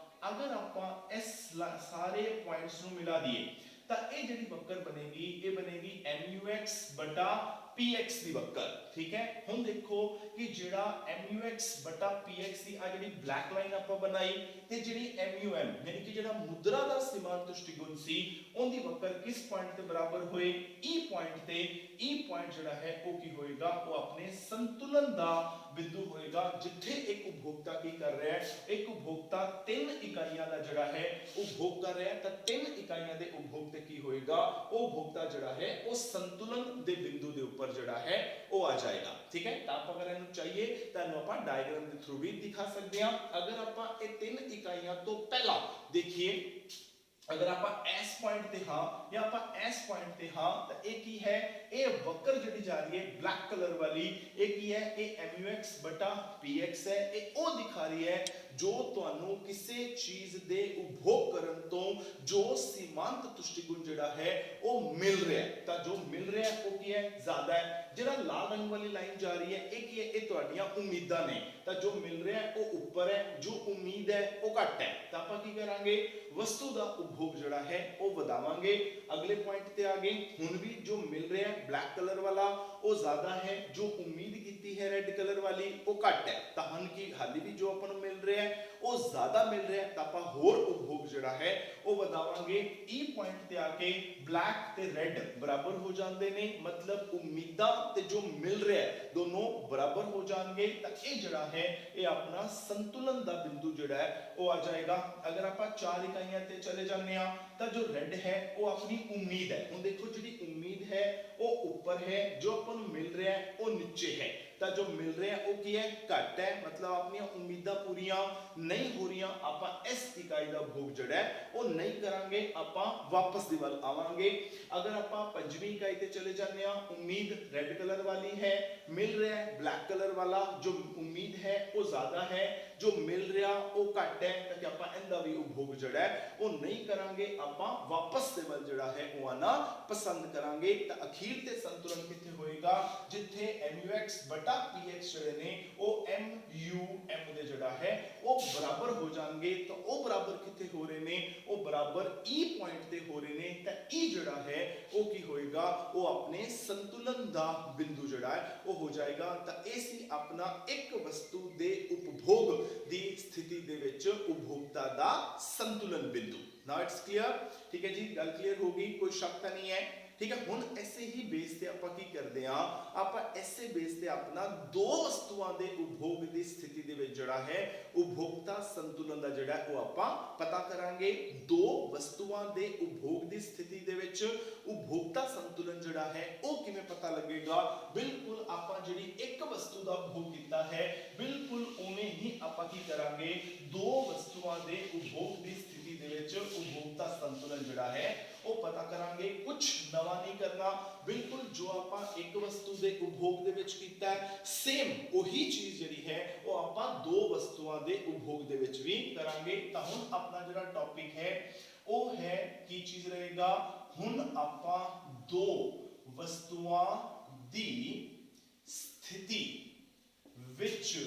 ਅਗਰ ਆਪਾਂ ਇਸ ਸਾਰੇ ਪੁਆਇੰਟਸ ਨੂੰ ਮਿਲਾ ਦਈਏ ਤਾਂ ਇਹ ਜਿਹੜੀ ਵਕਰ ਬਣੇਗੀ ਇਹ ਬਣੇਗੀ MUX MUX बटा PX ਦੀ ਵਕਰ ਠੀਕ ਹੈ। ਹੁਣ ਦੇਖੋ ਕਿ ਜਿਹੜਾ MUX ਬਟਾ PX ਦੀ ਆ ਜਿਹੜੀ ਬਲੈਕ ਲਾਈਨ ਆਪਾਂ ਬਣਾਈ ਤੇ ਜਿਹੜੀ MUM ਯਾਨੀ ਕਿ ਜਿਹੜਾ ਮੁਦਰਾ ਦਾ ਸੀਮਾਂਤ ਤੁਸ਼ਟੀਗੁਣ ਸੀ ਉਹਦੀ ਵਕਰ ਕਿਸ ਪੁਆਇੰਟ ਤੇ ਬਰਾਬਰ ਹੋਏ E ਪੁਆਇੰਟ ਤੇ। E ਪੁਆਇੰਟ ਜਿਹੜਾ ਹੈ ਉਹ ਕੀ ਹੋਏਗਾ ਉਹ ਆਪਣੇ ਸੰਤੁਲਨ ਦਾ ਬਿੰਦੂ ਹੋਏਗਾ ਜਿੱਥੇ ਇੱਕ ਉਪਭੋਗਤਾ ਕੀ ਕਰ ਰਿਹਾ ਹੈ ਇੱਕ ਉਪਭੋਗਤਾ 3 ਇਕਾਈਆਂ ਦਾ ਜਿਹੜਾ ਹੈ ਉਪਭੋਗ ਕਰ ਰਿਹਾ ਹੈ ਤਾਂ 3 ਇਕਾਈਆਂ ਦੇ ਉਪਭੋਗ ਤੇ ਕੀ ਹੋਏਗਾ ਉਹ ਉਪਭੋਗਤਾ ਜਿਹੜਾ ਹੈ ਉਹ ਸੰਤੁਲਨ ਦੇ ਬਿੰਦੂ ਦੇ ਉੱਪਰ ਜਿਹੜਾ ਹੈ ਉਹ ਆ ਜਾਏਗਾ ਠੀਕ ਹੈ। ਤਾਂ ਆਪਾਂ ਅਗਰ ਇਹਨੂੰ ਚਾਹੀਏ ਤਾਂ ਇਹਨੂੰ ਆਪਾਂ ਡਾਇਗਰਾਮ ਦੇ ਥਰੂ ਵੀ ਦਿਖਾ ਸਕਦੇ ਹਾਂ। ਅਗਰ ਆਪਾਂ ਇਹ 3 ਇਕਾਈਆਂ ਤੋਂ ਪਹਿਲਾਂ ਦੇਖੀਏ अगर आप एस पॉइंट ते हाँ या आप एस पॉइंट ते हाँ तो ये की है ये वक्र जड़ी जा रही है ब्लैक कलर वाली ये की है ये MUX बटा PX है ये ओ दिखा रही है जो ਤੁਹਾਨੂੰ ਕਿਸੇ ਚੀਜ਼ ਦੇ ਉਪਭੋਗ ਕਰਨ ਤੋਂ ਜੋ ਸੀਮਾਂਤ ਤੁਸ਼ਟੀਗੁਣ ਜਿਹੜਾ ਹੈ ਉਹ ਮਿਲ ਰਿਹਾ ਹੈ ਤਾਂ ਜੋ ਮਿਲ ਰਿਹਾ ਹੈ ਉਹ ਕੀ ਹੈ ਜ਼ਿਆਦਾ ਹੈ। ਜਿਹੜਾ ਲਾਲ ਰੰਗ ਵਾਲੀ ਲਾਈਨ ਜਾ ਰਹੀ ਹੈ ਇਹ ਕੀ ਹੈ ਇਹ ਤੁਹਾਡੀਆਂ ਉਮੀਦਾਂ ਨੇ ਤਾਂ ਜੋ ਮਿਲ ਰਿਹਾ ਹੈ ਉਹ ਉੱਪਰ ਹੈ ਜੋ ਉਮੀਦ ਹੈ ਉਹ ਘੱਟ ਹੈ। ਤਾਂ ਆਪਾਂ ਕੀ ਕਰਾਂਗੇ ਵਸਤੂ ਦਾ ਉਪਭੋਗ ਜਿਹੜਾ ਹੈ ਉਹ ਵਧਾਵਾਂਗੇ। ਅਗਲੇ ਪੁਆਇੰਟ ਤੇ ਆ ਗਏ ਹੁਣ ਵੀ ਜੋ ਮਿਲ ਰਿਹਾ ਹੈ ਬਲੈਕ ਕਲਰ ਵਾਲਾ ਉਹ ਜ਼ਿਆਦਾ ਹੈ ਜੋ ਉਮੀਦ ਕੀਤੀ ਹੈ ਰੈੱਡ ਕਲਰ ਵਾਲੀ ਉਹ ਘੱਟ ਹੈ। ਤਾਂ ਹੁਣ ਕੀ ਹਾਲੇ ਵੀ ਜੋ ਆਪਾਂ ਨੂੰ ਮਿਲ ਰਿਹਾ ਉਹ ਜ਼ਿਆਦਾ ਮਿਲ ਰਿਹਾ ਤਾਂ ਆਪਾਂ ਹੋਰ ਉਪਭੋਗ ਜਿਹੜਾ ਹੈ ਉਹ ਵਧਾਵਾਂਗੇ। E ਪੁਆਇੰਟ ਤੇ ਆ ਕੇ ਬਲੈਕ ਤੇ ਰੈੱਡ ਬਰਾਬਰ ਹੋ ਜਾਂਦੇ ਨੇ ਮਤਲਬ ਉਮੀਦਾਂ ਤੇ ਜੋ ਮਿਲ ਰਿਹਾ ਦੋਨੋਂ ਬਰਾਬਰ ਹੋ ਜਾਣਗੇ ਤਾਂ ਇਹ ਜਿਹੜਾ ਹੈ ਇਹ ਆਪਣਾ ਸੰਤੁਲਨ ਦਾ ਬਿੰਦੂ ਜਿਹੜਾ ਹੈ ਉਹ ਆ ਜਾਏਗਾ। ਅਗਰ ਆਪਾਂ 4 ਇਕਾਈਆਂ ਤੇ ਚਲੇ ਜਾਂਦੇ ਆ ਤਾਂ ਜੋ ਰੈੱਡ ਹੈ ਉਹ ਆਪਣੀ ਉਮੀਦ ਹੈ। ਹੁਣ ਦੇਖੋ ਜਿਹੜੀ ਉਮੀਦ ਹੈ ਉਹ ਉੱਪਰ ਹੈ ਜੋ ਆਪਾਂ ਨੂੰ ਮਿਲ ਰਿਹਾ ਉਹ ਨੀਚੇ ਹੈ ਤਾਂ ਜੋ ਮਿਲ ਰਿਹਾ ਉਹ ਕੀ ਹੈ ਘੱਟ ਹੈ ਮਤਲਬ ਆਪਣੀਆਂ ਉਮੀਦਾਂ ਪੂਰੀਆਂ ਨਹੀਂ ਹੋ ਰਹੀਆਂ। ਆਪਾਂ ਇਸ ਇਕਾਈ ਦਾ ਉਪਭੋਗ ਜਿਹੜਾ ਹੈ ਉਹ ਨਹੀਂ ਕਰਾਂਗੇ ਆਪਾਂ ਵਾਪਸ ਦੀ ਵੱਲ ਆਵਾਂਗੇ। ਅਗਰ ਆਪਾਂ ਪੰਜਵੀਂ ਇਕਾਈ ਤੇ ਚਲੇ ਜਾਂਦੇ ਆ ਉਮੀਦ ਰੈੱਡ ਕਲਰ ਵਾਲੀ ਹੈ ਮਿਲ ਰਿਹਾ ਹੈ ਬਲੈਕ ਕਲਰ ਵਾਲਾ ਜੋ ਉਮੀਦ ਹੈ ਉਹ ਜ਼ਿਆਦਾ ਹੈ ਜੋ ਮਿਲ ਰਿਹਾ ਉਹ ਘੱਟ ਹੈ ਤਾਂ ਕਿ ਆਪਾਂ ਇਹਦਾ ਵੀ ਉਪਭੋਗ ਜਿਹੜਾ ਹੈ ਉਹ ਨਹੀਂ ਕਰਾਂਗੇ ਆਪਾਂ ਵਾਪਸ ਦੇ ਵੱਲ ਜਿਹੜਾ ਹੈ ਉਹ ਆਣਾ ਪਸੰਦ ਕਰਾਂਗੇ। ਤਾਂ ਅਖੀਰ ਤੇ ਸੰਤੁਲਨ ਕਿੱਥੇ ਹੋਏਗਾ ਜਿੱਥੇ MUX ਬਟਾ PX ਜਿਹੜੇ ਨੇ ਉਹ MUM ਦੇ ਜਿਹੜਾ ਹੈ ਉਹ ਬਰਾਬਰ ਹੋ ਜਾਣਗੇ। ਤਾਂ ਉਹ ਬਰਾਬਰ ਕਿੱਥੇ ਹੋ ਰਹੇ ਨੇ ਉਹ ਬਰਾਬਰ E ਪੁਆਇੰਟ ਤੇ ਹੋ ਰਹੇ ਨੇ ਤਾਂ E ਜਿਹੜਾ ਹੈ ਉਹ ਕੀ ਹੋਏਗਾ ਉਹ ਆਪਣੇ ਸੰਤੁਲਨ ਦਾ ਬਿੰਦੂ ਜਿਹੜਾ ਹੈ ਉਹ ਹੋ ਜਾਏਗਾ। ਤਾਂ ਇਹ ਸੀ ਆਪਣਾ ਇੱਕ ਵਸਤੂ ਦੇ ਉਪਭੋਗ ਦੀ ਸਥਿਤੀ ਦੇ ਵਿੱਚ ਉਪਭੋਗਤਾ ਦਾ ਸੰਤੁਲਨ ਬਿੰਦੂ। ਨਾउ इट्स क्लियर ठीक है जी ਗੱਲ ਕਲੀਅਰ ਹੋ ਗਈ ਕੋਈ ਸ਼ੱਕ ਤਾਂ ਨਹੀਂ ਹੈ ठीक है। ਹੁਣ ऐसे ही बेस ਤੇ ਆਪਾਂ ਕੀ ਕਰਦੇ ਆ ਆਪਾਂ ऐसे बेस ਤੇ ਆਪਣਾ ਦੋ ਵਸਤੂਆਂ ਦੇ ਉਪਭੋਗ ਦੀ ਸਥਿਤੀ ਦੇ ਵਿੱਚ ਜਿਹੜਾ ਹੈ ਉਪਭੋਗਤਾ ਸੰਤੁਲਨ ਦਾ ਜਿਹੜਾ ਉਹ ਆਪਾਂ ਪਤਾ ਕਰਾਂਗੇ। ਦੋ ਵਸਤੂਆਂ ਦੇ ਉਪਭੋਗ ਦੀ ਸਥਿਤੀ ਦੇ ਵਿੱਚ ਉਪਭੋਗਤਾ ਸੰਤੁਲਨ ਜਿਹੜਾ ਹੈ ਉਹ ਕਿਵੇਂ ਪਤਾ ਲੱਗੇਗਾ ਬਿਲਕੁਲ ਆਪਾਂ ਜਿਹੜੀ ਇੱਕ ਵਸਤੂ ਦਾ ਉਪਭੋਗ ਕੀਤਾ ਹੈ ਬਿਲਕੁਲ ਉਵੇਂ ਹੀ ਆਪਾਂ ਕੀ ਕਰਾਂਗੇ ਦੋ ਵਸਤੂਆਂ ਦੇ ਉਪਭੋਗ ਦੀ ਸਥਿਤੀ ਦੇ ਵਿੱਚ ਉਪਭੋਗਤਾ ਸੰਤੁਲਨ ਜਿਹੜਾ ਹੈ ਉਹ ਪਤਾ ਕਰਾਂਗੇ। ਕੁਝ ਨਵਾਂ ਨਹੀਂ ਕਰਨਾ ਬਿਲਕੁਲ ਜੋ ਆਪਾਂ ਇੱਕ ਵਸਤੂ ਦੇ ਉਪਭੋਗ ਦੇ ਵਿੱਚ ਕੀਤਾ ਹੈ ਸੇਮ ਉਹੀ ਚੀਜ਼ ਜਿਹੜੀ ਹੈ ਉਹ ਆਪਾਂ ਦੋ ਵਸਤੂਆਂ ਦੇ ਉਪਭੋਗ ਦੇ ਵਿੱਚ ਵੀ ਕਰਾਂਗੇ। ਤਾਂ ਹੁਣ ਆਪਣਾ ਜਿਹੜਾ ਟੌਪਿਕ ਹੈ ਉਹ ਹੈ ਕੀ ਚੀਜ਼ ਰਹੇਗਾ ਹੁਣ ਆਪਾਂ ਦੋ ਵਸਤੂਆਂ ਦੀ ਸਥਿਤੀ ਵਿੱਚ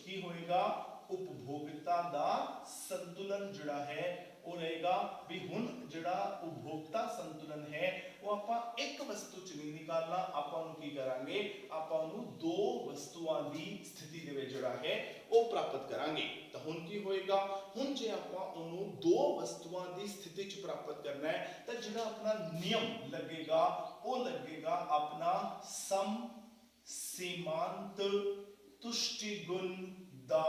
ਕੀ ਹੋਏਗਾ ਉਪਭੋਗਤਾ ਦਾ ਸੰਤੁਲਨ ਜਿਹੜਾ ਹੈ ਉਹ ਰਹੇਗਾ ਵੀ ਹੁਣ ਜਿਹੜਾ ਉਪਭੋਗਤਾ ਸੰਤੁਲਨ ਹੈ ਉਹ ਆਪਾਂ ਇੱਕ ਵਸਤੂ ਚ ਨਹੀਂ ਨਿਕਾਲਣਾ ਆਪਾਂ ਨੂੰ ਕੀ ਕਰਾਂਗੇ ਆਪਾਂ ਉਹਨੂੰ ਦੋ ਵਸਤੂਆਂ ਦੀ ਸਥਿਤੀ ਦੇ ਵਿੱਚ ਜਿਹੜਾ ਹੈ ਉਹ ਪ੍ਰਾਪਤ ਕਰਾਂਗੇ। ਤਾਂ ਹੁਣ ਕੀ ਹੋਏਗਾ ਹੁਣ ਜੇ ਆਪਾਂ ਉਹਨੂੰ ਦੋ ਵਸਤੂਆਂ ਦੀ ਸਥਿਤੀ ਚ ਪ੍ਰਾਪਤ ਕਰਨਾ ਹੈ ਤਾਂ ਜਿਹੜਾ ਆਪਣਾ ਨਿਯਮ ਲੱਗੇਗਾ ਉਹ ਲੱਗੇਗਾ ਆਪਣਾ ਸਮ ਸੀਮਾਂਤ ਤੁਸ਼ਟੀਗੁਣ ਦਾ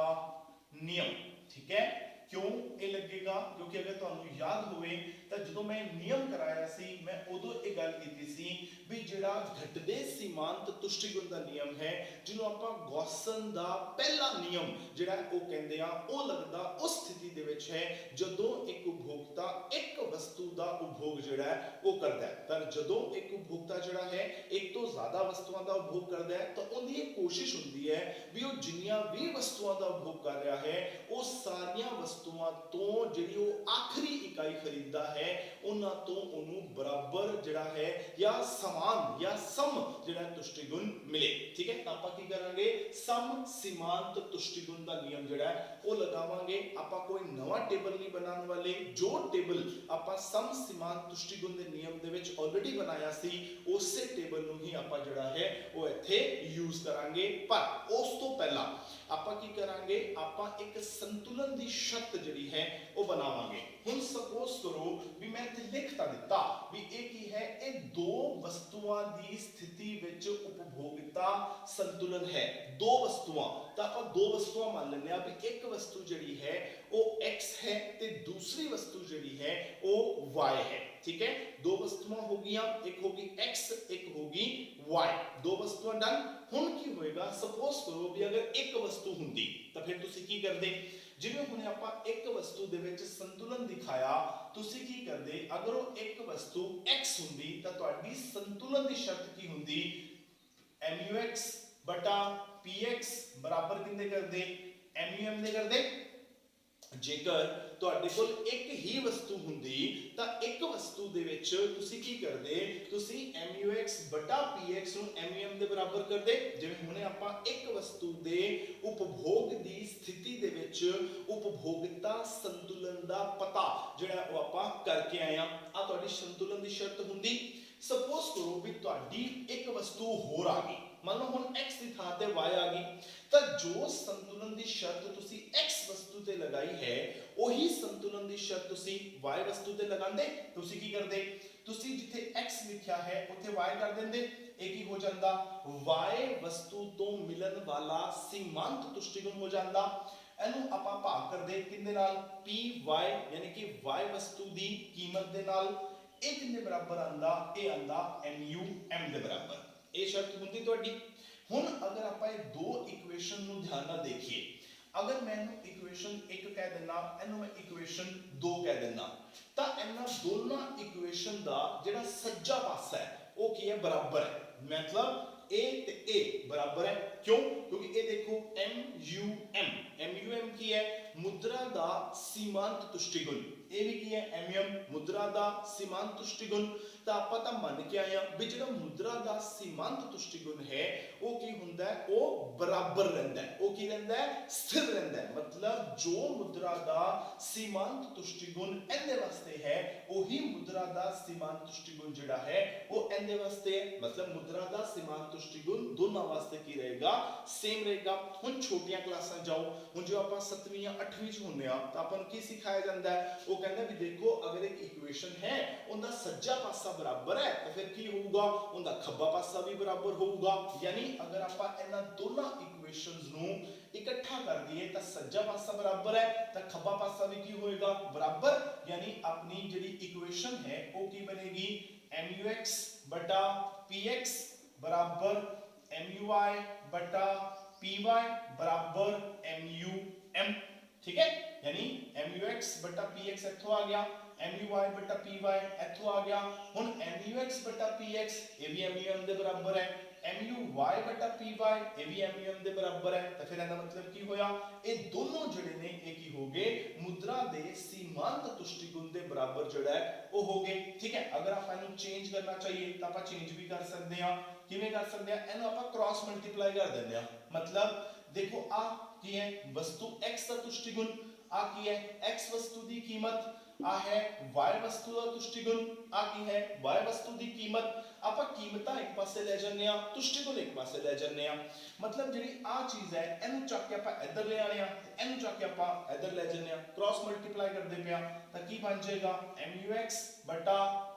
ਨਿਯਮ ਠੀਕ ਹੈ। क्यों ये लगेगा क्योंकि अगर ਤੁਹਾਨੂੰ याद ਹੋਵੇ ਤਾਂ ਜਦੋਂ ਮੈਂ ਨਿਯਮ ਕਰਾਇਆ ਸੀ ਮੈਂ ਉਦੋਂ ਇਹ ਗੱਲ ਕੀਤੀ ਸੀ ਵੀ ਜਿਹੜਾ ਘਟਦੇ ਸੀਮਾਂਤ ਤੁਸ਼ਟੀਗੁਣ ਦਾ ਨਿਯਮ ਹੈ ਜਿਹਨੂੰ ਆਪਾਂ ਗੌਸਨ ਦਾ ਪਹਿਲਾ ਨਿਯਮ ਜਿਹੜਾ ਉਹ ਕਹਿੰਦੇ ਆ ਉਹ ਲੱਗਦਾ ਉਸ ਸਥਿਤੀ ਦੇ ਵਿੱਚ ਹੈ ਜਦੋਂ ਇੱਕ ਉਪਭੋਗਤਾ ਇੱਕ ਵਸਤੂ ਦਾ ਉਪਭੋਗ ਜਿਹੜਾ ਉਹ ਕਰਦਾ ਹੈ। ਪਰ ਜਦੋਂ ਇੱਕ ਉਪਭੋਗਤਾ ਜਿਹੜਾ ਹੈ ਇੱਕ ਤੋਂ ਜ਼ਿਆਦਾ ਵਸਤੂਆਂ ਦਾ ਉਪਭੋਗ ਕਰਦਾ ਹੈ ਤਾਂ ਉਹਦੀ ਇਹ ਕੋਸ਼ਿਸ਼ ਹੁੰਦੀ ਹੈ ਵੀ ਉਹ ਜਿੰਨੀਆਂ ਵੀ ਵਸਤੂਆਂ ਦਾ ਉਪਭੋਗ ਕਰ ਰਿਹਾ ਹੈ ਉਹ ਸਾਰੀਆਂ ਵਸਤੂਆਂ ਤੋਂ ਜਿਹੜੀ ਉਹ ਆਖਰੀ ਇਕਾਈ ਖਰੀਦਦਾ ਹੈ ਉਹਨਾਂ ਤੋਂ ਉਹਨੂੰ ਬਰਾਬਰ ਜਿਹੜਾ ਹੈ ਜਾਂ ਸਮਾਨ ਜਾਂ ਸਮ ਜਿਹੜਾ ਤੁਸ਼ਟੀਗੁਣ ਮਿਲੇ ਠੀਕ ਹੈ। ਤਾਂ ਆਪਾਂ ਕੀ ਕਰਾਂਗੇ ਸਮ ਸੀਮਾਂਤ ਤੁਸ਼ਟੀਗੁਣ ਦਾ ਨਿਯਮ ਜਿਹੜਾ ਉਹ ਲਗਾਵਾਂਗੇ। ਆਪਾਂ ਕੋਈ ਨਵਾਂ ਟੇਬਲ ਨਹੀਂ ਬਣਾਉਣ ਵਾਲੇ ਜੋ ਟੇਬਲ ਆਪਾਂ ਸਮ ਸੀਮਾਂਤ ਤੁਸ਼ਟੀਗੁਣ ਦੇ ਨਿਯਮ ਦੇ ਵਿੱਚ ਆਲਰੇਡੀ ਬਣਾਇਆ ਸੀ ਉਸੇ ਟੇਬਲ ਇੱਥੇ ਯੂਜ਼ ਕਰਾਂਗੇ। ਪਰ ਉਸ ਤੋਂ ਪਹਿਲਾਂ ਆਪਾਂ ਕੀ ਕਰਾਂਗੇ, ਆਪਾਂ ਇੱਕ ਸੰਤੁਲਨ ਦੀ ਸ਼ਰਤ ਜਿਹੜੀ ਹੈ ਉਹ ਬਣਾਵਾਂਗੇ। ਹੁਣ ਸਪੋਜ਼ ਕਰੋ ਵੀ ਮੈਂ ਇੱਥੇ ਲਿਖ ਤਾਂ ਦਿੱਤਾ ਵੀ ਇਹ ਕੀ ਹੈ, ਇਹ ਦੋ ਵਸਤੂਆਂ ਦੀ ਸਥਿਤੀ ਵਿੱਚ ਉਪਭੋਗਤਾ ਸੰਤੁਲਨ ਹੈ। ਦੋ ਵਸਤੂਆਂ ਤਾਂ ਆਪਾਂ ਦੋ ਵਸਤੂਆਂ ਮੰਨ ਲੈਂਦੇ ਆ ਵੀ ਇੱਕ ਵਸਤੂ ਜਿਹੜੀ ਹੈ ਉਹ x ਹੈ ਤੇ ਦੂਸਰੀ ਵਸਤੂ ਜਿਹੜੀ ਹੈ ਉਹ y ਹੈ। ठीक है, दो वस्तुआं हो गई, एक होगी x एक होगी y, दो वस्तुआं डन। हुण की होएगा, सपोज करो भी अगर एक वस्तु हुंदी तां फिर तुसी की करदे, जिवें हुणे आपां एक वस्तु दे विच संतुलन दिखाया, तुसी की करदे अगर वो एक वस्तु x हुंदी तां तुहाडी संतुलन दी शर्त की हुंदी mux बटा px बराबर किंदे करदे mum दे करदे। जेकर ਤੁਹਾਡੇ ਕੋਲ ਇੱਕ ਹੀ ਵਸਤੂ ਹੁੰਦੀ ਤਾਂ ਇੱਕ ਵਸਤੂ ਦੇ ਵਿੱਚ ਤੁਸੀਂ ਕੀ ਕਰਦੇ, ਤੁਸੀਂ mux ਬਟਾ px ਨੂੰ mum ਦੇ ਬਰਾਬਰ ਕਰਦੇ। ਜਿਵੇਂ ਹੁਣੇ ਆਪਾਂ ਇੱਕ ਵਸਤੂ ਦੇ ਉਪਭੋਗ ਦੀ ਸਥਿਤੀ ਦੇ ਵਿੱਚ ਉਪਭੋਗਤਾ ਸੰਤੁਲਨ ਦਾ ਪਤਾ ਜਿਹੜਾ ਉਹ ਆਪਾਂ ਕਰਕੇ ਆਏ ਆ। ਆ ਤੁਹਾਡੀ ਸੰਤੁਲਨ ਦੀ ਸ਼ਰਤ ਹੁੰਦੀ। ਸਪੋਜ਼ ਕਰੋ ਵੀ ਤੁਹਾਡੀ ਇੱਕ ਵਸਤੂ ਹੋਰ ਆ ਗਈ, ਮੰਨ ਲਓ ਹੁਣ x ਦੀ ਥਾਂ ਤੇ y ਆ ਗਈ, ਤਾਂ ਜੋ ਸੰਤੁਲਨ ਦੀ ਸ਼ਰਤ ਤੁਸੀਂ x ਵਸਤੂ ਤੇ ਲਗਾਈ ਹੈ ਉਹੀ ਸੰਤੁਲਨ ਦੀ ਸ਼ਰਤ ਤੁਸੀਂ y ਵਸਤੂ ਤੇ ਲਗਾਉਂਦੇ। ਤੁਸੀਂ ਕੀ ਕਰਦੇ, ਤੁਸੀਂ ਜਿੱਥੇ x ਲਿਖਿਆ ਹੈ ਉੱਥੇ y ਕਰ ਦਿੰਦੇ। ਇਹ ਕੀ ਹੋ ਜਾਂਦਾ, y ਵਸਤੂ ਤੋਂ ਮਿਲਣ ਵਾਲਾ ਸੀਮਾਂਤ ਤੁਸ਼ਟੀਗੁਣ ਹੋ ਜਾਂਦਾ। ਇਹਨੂੰ ਆਪਾਂ ਭਾਗ ਕਰਦੇ ਕਿੰਨੇ ਨਾਲ, py ਯਾਨੀ ਕਿ y ਵਸਤੂ ਦੀ ਕੀਮਤ ਦੇ ਨਾਲ। ਇਹ ਕਿੰਨੇ ਬਰਾਬਰ ਆਂਦਾ, ਇਹ ਆਂਦਾ mum ਦੇ ਬਰਾबर। ਇਹ ਸ਼ਰਤ ਹੁੰਦੀ ਤੁਹਾਡੀ। ਹੁਣ ਅਗਰ ਆਪਾਂ ਇਹ ਦੋ ਇਕੁਏਸ਼ਨ ਨੂੰ ਧਿਆਨ ਨਾਲ ਦੇਖੀਏ, ਅਗਰ ਮੈਂ ਇਹਨੂੰ ਇਕੁਏਸ਼ਨ 1 ਕਹਿ ਦਿੰਦਾ, ਇਹਨੂੰ ਮੈਂ ਇਕੁਏਸ਼ਨ 2 ਕਹਿ ਦਿੰਦਾ, ਤਾਂ ਇਹਨਾਂ ਦੋਨਾਂ ਇਕੁਏਸ਼ਨ ਦਾ ਜਿਹੜਾ ਸੱਜਾ ਪਾਸਾ ਹੈ ਉਹ ਕੀ ਹੈ, ਬਰਾਬਰ ਹੈ। मतलब a ਤੇ a ਬਰਾਬਰ ਹੈ। ਕਿਉਂ, ਕਿਉਂਕਿ ਇਹ ਦੇਖੋ mum ਕੀ ਹੈ, ਮੁਦਰਾ ਦਾ ਸੀਮਾਂਤ ਤੁਸ਼ਟੀਗੁਣ। ਇਹ ਵੀ ਕੀ ਹੈ, mum ਮੁਦਰਾ ਦਾ ਸੀਮਾਂਤ ਤੁਸ਼ਟੀਗੁਣ। ਤਾਂ ਆਪਾਂ ਤਾਂ ਮੰਨ ਕੇ ਆਏ ਆ ਵੀ ਜਿਹੜਾ ਮੁਦਰਾ ਦਾ ਸੀਮਾਂਤ ਤੁਸ਼ਟੀਗੁਣ ਹੈ ਉਹ ਕੀ ਹੁੰਦਾ ਹੈ, ਉਹ ਬਰਾਬਰ ਰਹਿੰਦਾ ਹੈ। ਉਹ ਕੀ ਰਹਿੰਦਾ ਹੈ, ਸਥਿਰ ਰਹਿੰਦਾ ਹੈ। ਮਤਲਬ ਜੋ ਮੁਦਰਾ ਦਾ ਸੀਮਾਂਤ ਤੁਸ਼ਟੀਗੁਣ ਇਹਦੇ ਵਾਸਤੇ ਹੈ ਉਹੀ ਮੁਦਰਾ ਦਾ ਸੀਮਾਂਤ ਤੁਸ਼ਟੀਗੁਣ ਜਿਹੜਾ ਹੈ ਉਹ ਇਹਦੇ ਵਾਸਤੇ ਹੈ। मतलब मुद्रा ਦਾ ਸੀਮਾਂਤ ਤੁਸ਼ਟੀਗੁਣ ਦੋਨਾਂ ਵਾਸਤੇ ਕੀ ਰਹੇਗਾ, ਸੇਮ ਰਹੇਗਾ। ਹੁਣ ਛੋਟੀਆਂ ਕਲਾਸਾਂ ਜਾਓ, ਹੁਣ ਜੋ ਆਪਾਂ 7ਵੀਂ ਜਾਂ 8ਵੀਂ ਚ ਹੁੰਦੇ ਆ ਤਾਂ ਆਪਾਂ ਨੂੰ ਕੀ ਸਿਖਾਇਆ ਜਾਂਦਾ ਹੈ, ਉਹ ਕਹਿੰਦਾ ਵੀ ਦੇਖੋ ਅਗਰ ਇੱਕ ਇਕੁਏਸ਼ਨ ਹੈ ਉਹਦਾ ਸੱਜਾ ਪਾਸਾ ਬਰਾਬਰ ਹੈ ਤਾਂ ਫਿਰ ਕੀ ਹੋਊਗਾ, ਉਹਦਾ ਖੱਬਾ ਪਾਸਾ ਵੀ ਬਰਾਬਰ ਹੋਊਗਾ। ਯਾਨੀ ਅਗਰ ਆਪਾਂ ਇਹਨਾਂ ਦੋਨਾਂ ਇਕੁਏਸ਼ਨਸ ਨੂੰ ਇਕੱਠਾ ਕਰ ਦਈਏ ਤਾਂ ਸੱਜਾ ਪਾਸਾ ਬਰਾਬਰ ਹੈ ਤਾਂ ਖੱਬਾ ਪਾਸਾ ਵੀ ਕੀ ਹੋਏਗਾ, ਬਰਾਬਰ। ਯਾਨੀ ਆਪਣੀ ਜਿਹੜੀ ਇਕੁਏਸ਼ਨ ਹੈ ਉਹ ਕੀ ਬਣੇਗੀ, mux बटा px बराबर muy बटा py बराबर mum। ठीक है, यानी mux बटा px इथों आ गया, muy बटा py इथों आ गया। हुन mux बटा px ये भी mum दे बराबर है, muy बटा py ये भी mum दे बराबर है। तो फिर ਇਹਦਾ मतलब ਕੀ ਹੋਇਆ, ਇਹ ਦੋਨੋਂ ਜਿਹੜੇ ਨੇ ਇਹ ਕੀ ਹੋ ਗਏ, ਮੁਦਰਾ ਦੇ ਸੀਮਾਂਤ ਤੁਸ਼ਟੀਗੁਣ ਦੇ ਬਰਾਬਰ ਜਿਹੜਾ ਹੈ ਉਹ ਹੋ ਗਏ। ਠੀਕ ਹੈ, ਅਗਰ ਆਪਾਂ ਇਹਨੂੰ ਚੇਂਜ ਕਰਨਾ ਚਾਹੀਏ ਤਾਂ ਆਪਾਂ ਚੇਂਜ ਵੀ ਕਰ ਸਕਦੇ ਹਾਂ। ਕਿਵੇਂ ਕਰ ਸਕਦੇ ਹਾਂ, ਇਹਨੂੰ ਆਪਾਂ ਕ੍ਰਾਸ ਮਲਟੀਪਲਾਈ ਕਰ ਦਿੰਦੇ ਹਾਂ। मतलब देखो ਆ ਕੀ ਹੈ, ਵਸਤੂ x ਦਾ ਤੁਸ਼ਟੀਗੁਣ, ਆ ਕੀ ਹੈ, x ਵਸਤੂ ਦੀ ਕੀਮਤ, ਆ ਹੈ y ਵਸਤੂ ਦਾ ਤੁਸ਼ਟੀਗੁਣ, ਆ ਕੀ ਹੈ, y ਵਸਤੂ ਦੀ ਕੀਮਤ। ਆਪਾਂ ਕੀਮਤਾਂ ਇੱਕ ਪਾਸੇ ਲੈ ਜਾਂਦੇ ਆ, ਤੁਸ਼ਟੀਗੁਣ ਇੱਕ ਪਾਸੇ ਲੈ ਜਾਂਦੇ ਆ। मतलब ਜਿਹੜੀ ਆ ਚੀਜ਼ ਹੈ ਇਹਨੂੰ ਚੱਕ ਕੇ ਆਪਾਂ ਇੱਧਰ ਲੈ ਆਣੇ ਆ, ਇਹਨੂੰ ਚੱਕ ਕੇ ਆਪਾਂ ਇੱਧਰ ਲੈ ਜਾਂਦੇ ਆ, ਕ੍ਰਾਸ ਮਲਟੀਪਲਾਈ ਕਰਦੇ ਪਿਆ ਤਾਂ ਕੀ ਬਣ ਜਾਏਗਾ, mux ਬਟਾ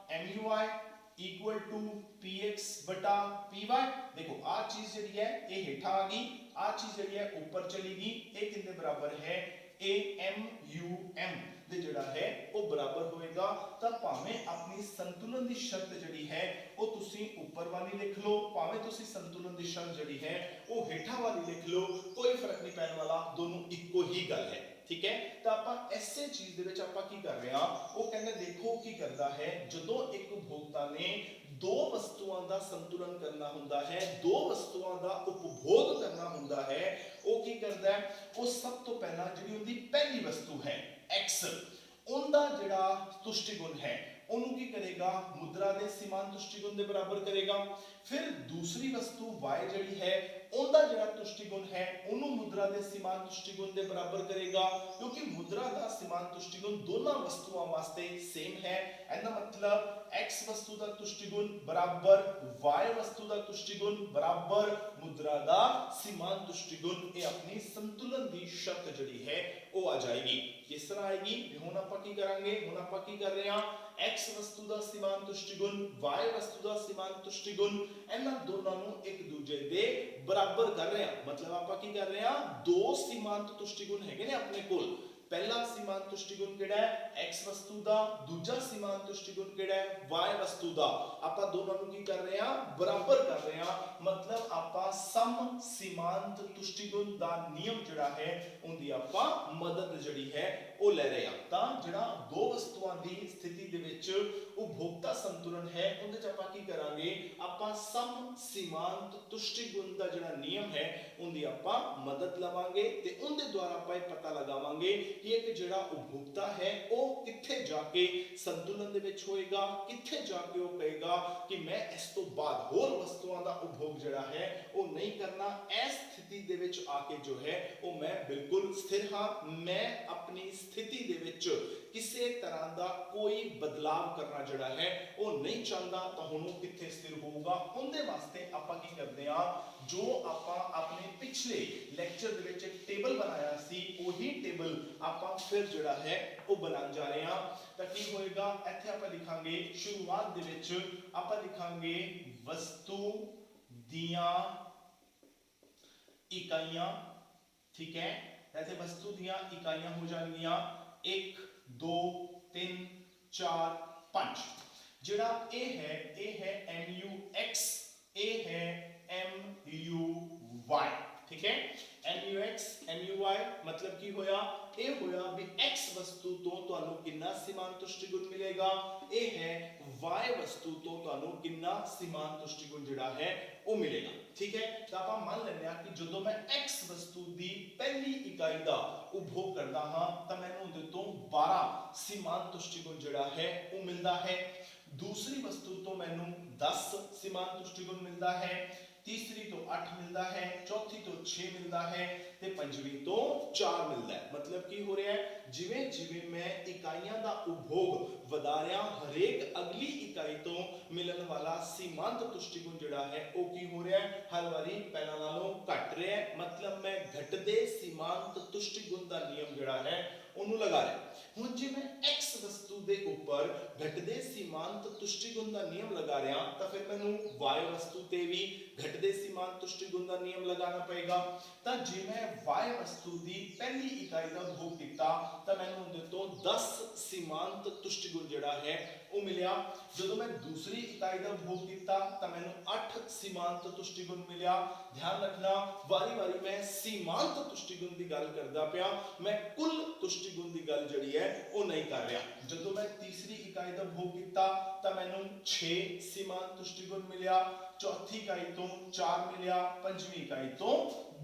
muy इक्वल टू px बटा py। देखो आ चीज ਜਿਹੜੀ ਹੈ ਇਹ ਹੇਠਾਂ ਆ ਗਈ, ਆ ਚੀਜ਼ ਜਿਹੜੀ ਹੈ ਉੱਪਰ ਚਲੀ ਗਈ। ਇਹ ਕਿੰਨੇ ਬਰਾਬਰ ਹੈ, mum ਦੇ ਜਿਹੜਾ ਹੈ ਉਹ ਬਰਾਬਰ ਹੋਏਗਾ। ਤਾਂ ਭਾਵੇਂ ਆਪਣੀ ਸੰਤੁਲਨ ਦੀ ਸ਼ਰਤ ਜਿਹੜੀ ਹੈ ਉਹ ਤੁਸੀਂ ਉੱਪਰ ਵਾਲੀ ਲਿਖ ਲਓ, ਭਾਵੇਂ ਤੁਸੀਂ ਸੰਤੁਲਨ ਦੀ ਸ਼ਰਤ ਜਿਹੜੀ ਹੈ ਉਹ ਹੇਠਾਂ ਵਾਲੀ ਲਿਖ ਲਓ, ਕੋਈ ਫਰਕ ਨਹੀਂ ਪੈਣ ਵਾਲਾ, ਦੋਨੋਂ ਇੱਕੋ ਹੀ ਗੱਲ ਹੈ। ठीक है, तो आप ऐसे चीज दे विच आपां की कर रहे हां, वो कहंदे देखो की करदा है, जदों एक उपभोक्ता ने दो वस्तुओं का संतुलन करना हुंदा है, दो वस्तुओं का उपभोग करना हुंदा है, वो की करदा है, वो सब तो पहला जिहड़ी उहदी पहली वस्तु है x, उनका जिहड़ा तुष्टिगुण है ਉਹਨੂੰ ਕੀ ਕਰੇਗਾ, ਮੁਦਰਾ ਦੇ ਸੀਮਾਂਤ ਤੁਸ਼ਟੀਗੁਣ ਦੇ ਬਰਾਬਰ ਕਰੇਗਾ। ਫਿਰ ਦੂਸਰੀ ਵਸਤੂ y ਜਿਹੜੀ ਹੈ ਉਹਦਾ ਜਿਹੜਾ ਤੁਸ਼ਟੀਗੁਣ ਹੈ ਉਹਨੂੰ ਮੁਦਰਾ ਦੇ ਸੀਮਾਂਤ ਤੁਸ਼ਟੀਗੁਣ ਦੇ ਬਰਾਬਰ ਕਰੇਗਾ, ਕਿਉਂਕਿ ਮੁਦਰਾ ਦਾ ਸੀਮਾਂਤ ਤੁਸ਼ਟੀਗੁਣ ਦੋਨਾਂ ਵਸਤੂਆਂ ਵਾਸਤੇ ਸੇਮ ਹੈ। ਇਹਦਾ ਮਤਲਬ x ਵਸਤੂ ਦਾ ਤੁਸ਼ਟੀ ਗੁਣ ਬਰਾਬਰ y ਵਸਤੂ ਦਾ ਤੁਸ਼ਟੀ ਗੁਣ ਬਰਾਬਰ ਮੁਦਰਾ ਦਾ ਸੀਮਾਂਤ ਤੁਸ਼ਟੀ ਗੁਣ। ਇਹ ਆਪਣੀ ਸੰਤੁਲਨ ਦੀ ਸ਼ਰਤ ਜਿਹੜੀ ਹੈ ਉਹ ਆ ਜਾਏਗੀ। ਕਿਸ ਤਰ੍ਹਾਂ ਆਏਗੀ? ਹੁਣ ਆਪਾਂ ਕੀ ਕਰਾਂਗੇ? ਹੁਣ ਆਪਾਂ ਕੀ ਕਰ ਰਹੇ ਹਾਂ, x ਵਸਤੂ ਦਾ ਸੀਮਾਂਤ ਤੁਸ਼ਟੀ ਗੁਣ y ਵਸਤੂ ਦਾ ਸੀਮਾਂਤ ਤੁਸ਼ਟੀ ਗੁਣ, ਇਹਨਾਂ ਦੋਨਾਂ ਨੂੰ ਇੱਕ ਦੂਜੇ ਦੇ ਬਰਾਬਰ ਕਰ ਰਹੇ ਹਾਂ। ਮਤਲਬ ਆਪਾਂ ਕੀ ਕਰ ਰਹੇ ਹਾਂ, ਦੋ ਸੀਮਾਂਤ ਤੁਸ਼ਟੀ ਗੁਣ ਹੈਗੇ ਨੇ ਆਪਣੇ ਕੋਲ। पहला सीमांत तुष्टिगुण केड़ा है x वस्तु दा, दूजा सीमांत तुष्टिगुण केड़ा है y वस्तु दा। आपां दोनों नूं की कर रहे हां, बराबर कर रहे हां। मतलब आपां सम सीमांत तुष्टिगुण दा नियम जिहड़ा है उनदी आपां मदद जिहड़ी है ਉਹ ਲੈ ਰਹੇ ਆ। ਤਾਂ ਜਿਹੜਾ ਦੋ ਵਸਤੂਆਂ ਦੀ ਸਥਿਤੀ ਦੇ ਵਿੱਚ ਉਪਭੋਗਤਾ ਸੰਤੁਲਨ ਹੈ ਉਹਦੇ ਚ ਆਪਾਂ ਕੀ ਕਰਾਂਗੇ, ਆਪਾਂ ਸਮ ਸੀਮਾਂਤ ਤੁਸ਼ਟੀ ਗੁਣ ਦਾ ਜਿਹੜਾ ਨਿਯਮ ਹੈ ਉਹਦੀ ਆਪਾਂ ਮਦਦ ਲਵਾਂਗੇ ਤੇ ਉਹਦੇ ਦੁਆਰਾ ਆਪਾਂ ਇਹ ਪਤਾ ਲਗਾਵਾਂਗੇ ਕਿ ਇੱਕ ਜਿਹੜਾ ਉਪਭੋਗਤਾ ਹੈ ਉਹ ਕਿੱਥੇ ਜਾ ਕੇ ਸੰਤੁਲਨ ਦੇ ਵਿੱਚ ਹੋਏਗਾ, ਕਿੱਥੇ ਜਾ ਕੇ ਉਹ ਕਹੇਗਾ ਕਿ ਮੈਂ ਇਸ ਤੋਂ ਬਾਅਦ ਹੋਰ ਵਸਤੂਆਂ ਦਾ ਉਪਭੋਗ ਜਿਹੜਾ ਹੈ ਉਹ ਨਹੀਂ ਕਰਨਾ। ਇਸ ਸਥਿਤੀ ਦੇ ਵਿੱਚ ਆ ਕੇ ਜੋ ਹੈ ਉਹ ਮੈਂ ਬਿਲਕੁਲ ਸਥਿਰ ਹਾਂ, ਮੈਂ ਆਪਣੀ स्थिति दे विच किसी तरह का कोई बदलाव करना जड़ा है वो नहीं चाहता। तो हुण कित्थे स्थिर होगा, उनके वास्ते आपां की करदे आ, जो आपां अपने पिछले लेक्चर दे विच एक टेबल बनाया सी वही टेबल आपां फिर जड़ा है वो बनान जा रहे हां। तां की होएगा, इत्थे आपां लिखांगे शुरुआत दे विच आपां लिखांगे वस्तु दियां इकाइयां। ठीक है, ऐसे वस्तु दियां इकाइयां हो जाएंगियां 1 2 3 4 5। जिहड़ा ए है MUX, ए है MUY। ठीक है, MUX MUY मतलब की होया, ए होया भी x वस्तु तो तुहानू कितना सीमांत तुष्टिगुण मिलेगा, ए है y वस्तु तो तुहानू कितना सीमांत तुष्टिगुण जिहड़ा है वो मिलेगा। ठीक है, तो आप मान लेने कि जो मैं x वस्तु की पहली इकाई का उपभोग करता हाँ तो मैं उहदे तो 12 सीमांत तुष्टिगुण जिहड़ा है वो मिलता है। दूसरी वस्तु तो मैनू 10 सीमांत तुष्टिगुण मिलता है, तीसरी तो 8 मिलता है, चौथी तो 6 मिलता है ते पंजवी तो 4 मिलता है। मतलब की हो रहा है, जिवें जिवें मैं इकाइयां दा उपभोग वधा रहा, हरेक अगली इकाई तो मिलन वाला सीमांत तुष्टिगुण जिहड़ा है वो की हो रहा है, हर वारी पहला नालों घट रहा है। मतलब मैं घटदे सीमांत तुष्टिगुण दा नियम जिहड़ा है ਉਹਨੂੰ लगा रहा। हुण जे मैं x वस्तु दे ऊपर घटदे सीमांत तुष्टिगुण दा नियम लगा रहा तो फिर मैनू y वस्तु ते भी घटदे सीमांत तुष्टिगुण दा नियम लगाना पड़ेगा। तो जे मैं y वस्तु दी पहली इकाई दा उपभोग कीता तो मैनू उहदे तो 10 सीमांत तुष्टिगुण जिहड़ा है वो मिलिया। जो मैं दूसरी इकाई का उपभोग किया तो मैंने 8 सीमांत तुष्टिगुण मिलिया। ध्यान रखना, वारी वारी मैं सीमांत तुष्टिगुण की गल करदा पिया, मैं कुल तुष्टिगुण की गल जड़ी है वो नहीं कर रहा। जो मैं तीसरी इकाई का उपभोग किया तो मैंने 6 सीमांत तुष्टिगुण मिलिया, चौथी इकाई तो 4 मिलिया, पंजवीं इकाई तो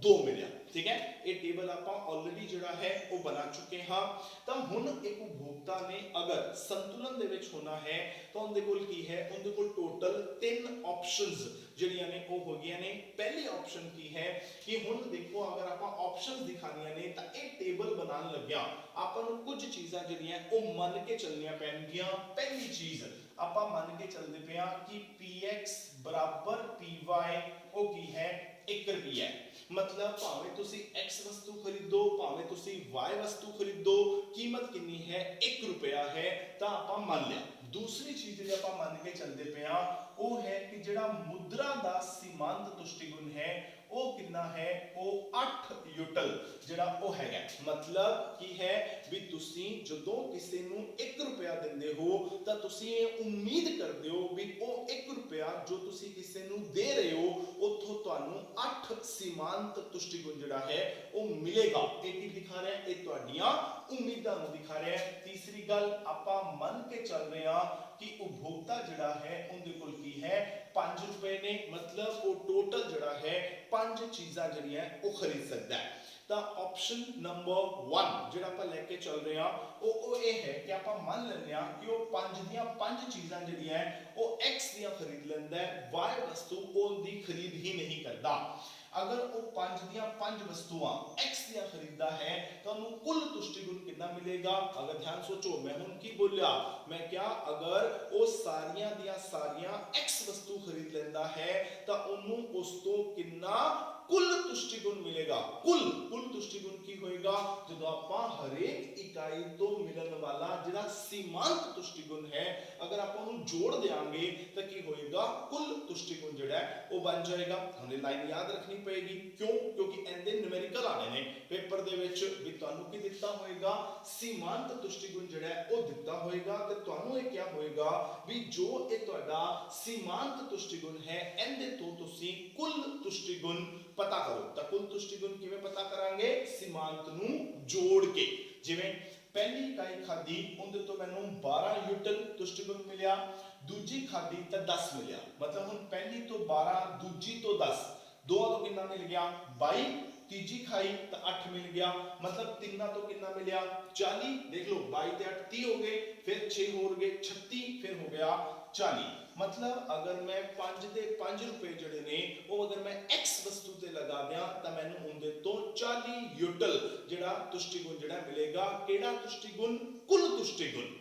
2 मिलिया। ठीक है, ये टेबल आपां ऑलरेडी जिहड़ा है वो बना चुके हाँ। तो हुण एक उपभोक्ता ने अगर संतुलन दे विच होना है तो उनके कोल की है, उनके कोल टोटल 3 ऑप्शंस जिहड़ियां ने वो हो गईयां ने। पहली ऑप्शन की है कि हुण देखो, अगर आपां ऑप्शंस दिखानियां ने तो एक टेबल बनान लग्या आपां नूं कुछ चीज़ां जिहड़ियां वो मन के चलनियां पैणगियां। पहली चीज़ आपां मन के चलदे पिया कि px बराबर py वो की है 1 रुपया। मतलब भावें तुसी x वस्तु खरीदो भावें तुसी y वस्तु खरीदो, कीमत कितनी है 1 रुपया है, तो आपां मान लिया। दूसरी चीज जो आपां मान के चलते पे वो है कि जिहड़ा मुद्रा दा सीमांत तुष्टिगुण है वो कितना है, वो 8 यूटल जिहड़ा वो हैगा। मतलब की है भी तुसी जदों किसी नूं 1 रुपया दिंदे हो तो तुसी ये उम्मीद करदे हो भी वो 1 रुपया जो तुसी किसी नूं दे रहे हो उथों तुहानूं 8 सीमांत तुष्टिगुण जिहड़ा है वो मिलेगा। ये की दिखा रहा है, ये तुहाडीआं उम्मीदां नूं दिखा रहा है। तीसरी गल आपां मन के चल रहे हां कि उपभोक्ता जिहड़ा है उनके कोल की है 5 रुपए ने। मतलब वो टोटल जिहड़ा है 5 चीज़ां जिहड़ियां वो खरीद सकता है। तो ऑप्शन नंबर 1 जिहड़ा आपां लेके चल रहे हां वो ये है कि आपां मान लैंदे हां कि वो 5 दियां 5 चीज़ां जिहड़ियां वो x दियां खरीद लैंदा है, y वस्तु उनकी खरीद ही नहीं करता। अगर वो 5 ਦੀਆਂ 5 ਵਸਤੂਆਂ x ਦੀਆਂ ਖਰੀਦਦਾ ਹੈ ਤਾਂ ਉਹਨੂੰ ਕੁੱਲ ਤੁਸ਼ਟੀ ਗੁਣ ਕਿੰਨਾ ਮਿਲੇਗਾ। ਅਗਰ ਧਿਆਨ ਸੋਚੋ ਮੈਂ ਹੁਣ ਕੀ ਬੋਲਿਆ, ਮੈਂ ਕਿਹਾ ਅਗਰ ਉਹ ਸਾਰੀਆਂ ਦੀਆਂ ਸਾਰੀਆਂ x ਵਸਤੂ ਖਰੀਦ ਲੈਂਦਾ ਹੈ ਤਾਂ ਉਹਨੂੰ ਉਸ ਤੋਂ ਕਿੰਨਾ कुल तुष्टि गुण मिलेगा। कुल तुष्टि गुण की होएगा जो आप हरेक इकाई तो मिलन वाला जिहड़ा सीमांत तुष्टि गुण है अगर आप उन्हें जोड़ देंगे तो की होएगा कुल तुष्टि गुण जिहड़ा है वो बन जाएगा। हमें लाइन याद रखनी पड़ेगी क्यों, क्योंकि इहदे न्यूमेरिकल आने ने पेपर दे विच भी तुहानू की दिता होएगा सीमांत तुष्टि गुण जिहड़ा है वो दिता होएगा ते तुहानू ये क्या होएगा भी जो ये तुहाडा सीमांत तुष्टि गुण है इहदे तो तुसी कुल तुष्टि गुण पता करो। तो कुल तुष्टि गुण किवें पता करांगे, सीमांत नू जोड़ के। जिवें पहली इकाई खाधी उहदे तो मैनू 12 यूटल तुष्टि गुण मिलिया, दूजी खाधी तो 10 मिलिया, मतलब हुण पहली तो 12 दूजी तो 10, दो तो कितना मिल गया 22, तीजी खाई तो 8 मिल गया, मतलब तिना तो कितना मिलिया 40। देख लो 22 ते 8 30 हो गए, फिर 6 हो गए 36, फिर हो गया 40। मतलब अगर मैं 5 ਦੇ 5 रुपए जड़े ने वो अगर मैं x वस्तु ते लगा दियां तो मैनू उहदे तो 40 यूटल जिहड़ा तुष्टि गुण जिहड़ा मिलेगा। केड़ा तुष्टि गुण, कुल तुष्टि गुण।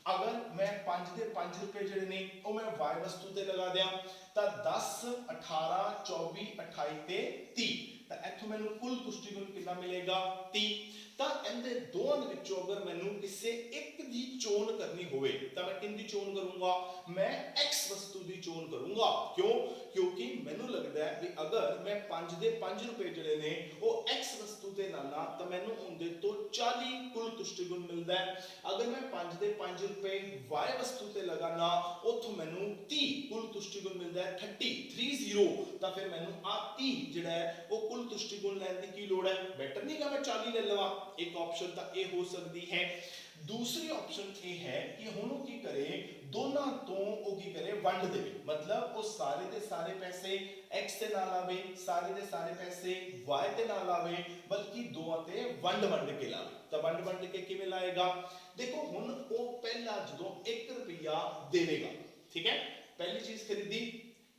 अगर मैं 5 ਦੇ 5 रुपए जड़े ने वो मैं y वस्तु ते लगा दियां तो 10 18 24 28 ते 30, तो इत्थों मैनू कुल तुष्टि गुण कितना मिलेगा 30। ਤਾਂ ਇਹਦੇ ਦੋਵਾਂ ਦੇ ਵਿੱਚੋਂ ਅਗਰ ਮੈਨੂੰ ਕਿਸੇ ਇੱਕ ਦੀ ਚੋਣ ਕਰਨੀ ਹੋਵੇ ਤਾਂ ਮੈਂ ਕਿੰਦੀ ਚੋਣ ਕਰੂੰਗਾ, ਮੈਂ x ਵਸਤੂ ਦੀ ਚੋਣ ਕਰੂੰਗਾ। ਕਿਉਂ, ਕਿਉਂਕਿ ਮੈਨੂੰ ਲੱਗਦਾ ਹੈ ਵੀ ਅਗਰ ਮੈਂ 5 ਦੇ 5 ਰੁਪਏ ਜਿਹੜੇ ਨੇ ਉਹ x ਵਸਤੂ ਤੇ ਲਾਣਾ ਤਾਂ ਮੈਨੂੰ ਉਹਦੇ ਤੋਂ 40 ਕੁੱਲ ਤੁਸ਼ਟੀ ਗੁਣ ਮਿਲਦਾ ਹੈ। ਅਗਰ ਮੈਂ 5 ਦੇ 5 ਰੁਪਏ y ਵਸਤੂ ਤੇ ਲਗਾਣਾ ਉਥੋਂ ਮੈਨੂੰ 30 ਕੁੱਲ ਤੁਸ਼ਟੀ ਗੁਣ ਮਿਲਦਾ ਹੈ, 30 ਤਾਂ ਫਿਰ ਮੈਨੂੰ ਆ 30 ਜਿਹੜਾ ਹੈ ਉਹ ਕੁੱਲ ਤੁਸ਼ਟੀ ਗੁਣ ਲੈਣ ਦੀ ਕੀ ਲੋੜ ਹੈ। ਬੈਟਰ ਨਹੀਂ ਕਿ ਮੈਂ 40 ਲੈ ਲਵਾਂ। एक ऑप्शन तो ये हो सकती है। दूसरी ऑप्शन ये है कि हुण की करे दोनों तो वो की करे वंड दे, मतलब वो सारे दे सारे पैसे x ते ना लावे, सारे दे सारे पैसे y ते ना लावे, बल्कि दोवां ते वंड के लावे। तो वंड के किवें लाएगा, देखो हुण वो पहला जदों 1 रुपया देवेगा, ठीक है, पहली चीज खरीदी,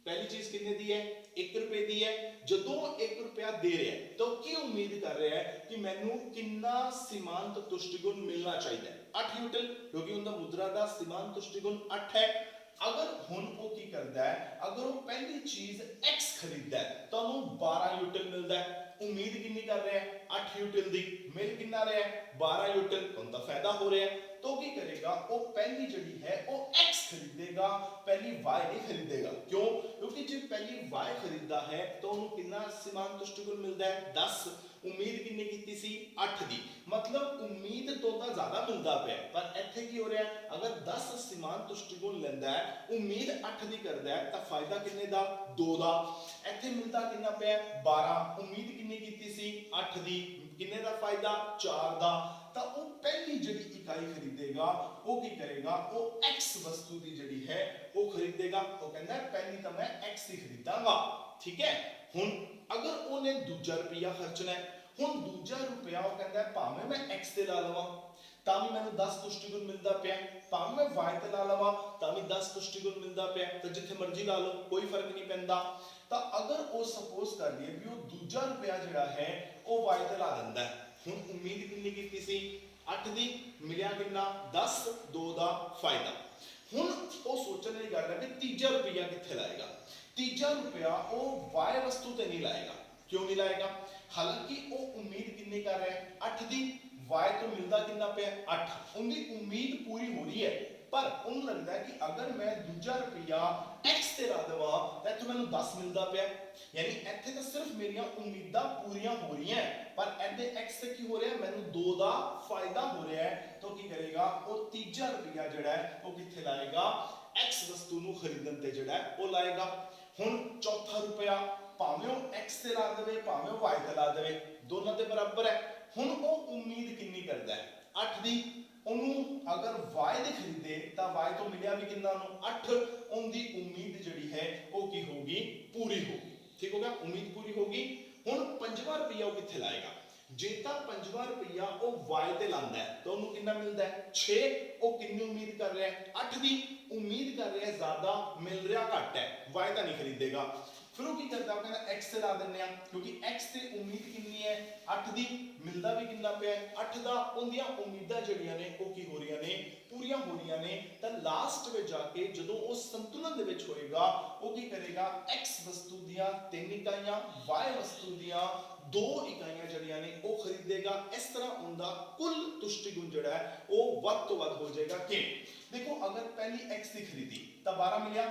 पहली चीज कितने दी है 1 रुपए दी है। जदों 1 रुपया दे रहा है तो की उम्मीद कर रहा है कि मैनू कितना सीमांत तुष्टि गुण मिलना चाहिए 8 यूटल, क्योंकि उनका मुद्रा का सीमांत तुष्टि गुण 8 है। अगर हुण वो की करता है, अगर वो पहली चीज x खरीदता है तो उन्हें 12 यूटल मिलता है। उम्मीद कितनी कर रहा है 8 यूटल दी, मिल कितना रहा है 12 यूटल, उनका फायदा हो रहा है। तो की करेगा वो पहली जड़ी है वो x खरीदेगा, पहली y नहीं खरीदेगा। क्यों, क्योंकि जब पहली y खरीदता है तो उन्हें कितना सीमांत तुष्टि गुण मिलता है 10, उम्मीद कितनी की सी 8 दी, मतलब उम्मीद तो ज्यादा मिलता पे, पर इत्थे की हो रहा है अगर 10 सीमांत तुष्टि गुण लेंदा है, उम्मीद 8 दी करदा है, तो फायदा कितने दा 2 दा। इत्थे मिलता कितना पे 12, उम्मीद कितनी की सी 8 दी, कितने दा फायदा 4 दा। तो वो पहली जड़ी इकाई खरीदेगा वो की करेगा वो x वस्तु की जड़ी है वो खरीदेगा। वो कहता है पहली तो मैं x ही खरीदांगा, ठीक है। हुण अगर उन्हें दूजा रुपया खर्चना है, हुण दूजा रुपया वो कहता है भावें मैं x ते ला लवां तां भी मैनूं 10 तुष्टि गुण मिलदा पिया, भावें मैं y ते ला लवां तां भी 10 तुष्टि गुण मिलदा पिया, तो जिथे मर्जी ला लो कोई फर्क नहीं पैंदा। तो अगर वो सपोज कर लिए भी वो दूजा रुपया जिहड़ा है वो y ते ला दिंदा है, हुण उम्मीद कितनी की सी 8 दी, मिलिया कितना 10, 2 दा फायदा। हुण वो सोचने की गल है कि तीजा रुपया कित्थे लाएगा, तीजा रुपया वो y वस्तु ते नहीं लाएगा। क्यों नहीं लाएगा, हालांकि वो उम्मीद कितनी कर रहा है 8 दी, y तो मिलता कितना पे 8, उनकी उम्मीद पूरी हो रही है, पर उन्हें लगता है कि अगर मैं दूजा रुपया x ते ला देवां तां इत्थे मैनूं 10 मिलता पे, यानी इत्थे तो सिर्फ मेरियां उम्मीदां पूरियां हो रही हैं, पर इहदे x से की हो रहा है मैनूं 2 दा फायदा हो रहा है। तो की करेगा वो तीजा रुपया जिहड़ा है वो कित्थे लाएगा x वस्तु नूं खरीदण ते जिहड़ा है वो लाएगा। हुण चौथा रुपया भावें वो x ते ला देवे भावें y ते ला देवे, दोनों ते बराबर है। हुण वो उम्मीद कितनी करदा है 8 दी, ਉਹਨੂੰ अगर y ਦੇ ਖਰੀਦੇ ਤਾਂ y ਤੋਂ ਮਿਲਿਆ ਵੀ ਕਿੰਨਾ ਉਹਨੂੰ 8, ਉਹਦੀ ਉਮੀਦ ਜਿਹੜੀ ਹੈ ਉਹ ਕੀ ਹੋਗੀ ਪੂਰੀ ਹੋਗੀ, ਠੀਕ ਹੋ ਗਿਆ, ਉਮੀਦ ਪੂਰੀ ਹੋਗੀ। ਹੁਣ ਪੰਜਵਾਂ ਰੁਪਿਆ ਉਹ ਕਿੱਥੇ ਲਾਏਗਾ, ਜੇ ਤਾਂ ਪੰਜਵਾਂ ਰੁਪਿਆ ਉਹ y ਤੇ ਲਾਂਦਾ ਹੈ ਤਾਂ ਉਹਨੂੰ ਕਿੰਨਾ ਮਿਲਦਾ ਹੈ 6, ਉਹ ਕਿੰਨੀ ਉਮੀਦ ਕਰ ਰਿਹਾ ਹੈ 8 ਦੀ, ਉਮੀਦ ਕਰ ਰਿਹਾ ਹੈ ਜ਼ਿਆਦਾ, ਮਿਲ ਰਿਹਾ ਘੱਟ ਹੈ, y ਤਾਂ ਨਹੀਂ ਖਰੀਦੇਗਾ। फिर वो की करता है, कहता x से ला दिंने आ क्योंकि x से उम्मीद कितनी है 8 दी, मिलदा भी कितना पे 8 दा, उनदियां उम्मीदां जड़ियां ने वो की हो रही ने पूरीਆਂ हो रही ने। ਤਾਂ ਲਾਸਟ ਵਿੱਚ ਜਾ ਕੇ ਜਦੋਂ ਉਹ ਸੰਤੁਲਨ ਦੇ ਵਿੱਚ ਹੋਏਗਾ ਉਹ ਕੀ ਕਰੇਗਾ x ਵਸਤੂ ਦੀਆਂ 3 ਇਕਾਈਆਂ y ਵਸਤੂ ਦੀਆਂ 2 ਇਕਾਈਆਂ ਜਿਹੜੀਆਂ ਨੇ ਉਹ ਖਰੀਦੇਗਾ। ਇਸ ਤਰ੍ਹਾਂ ਉਹਦਾ ਕੁੱਲ ਤੁਸ਼ਟੀ ਗੁਣ ਜਿਹੜਾ ਹੈ ਉਹ ਵੱਧ ਤੋਂ ਵੱਧ ਹੋ ਜਾਏਗਾ। ਕਿ देखो अगर पहली x की खरीदी तो 12 मिलिया,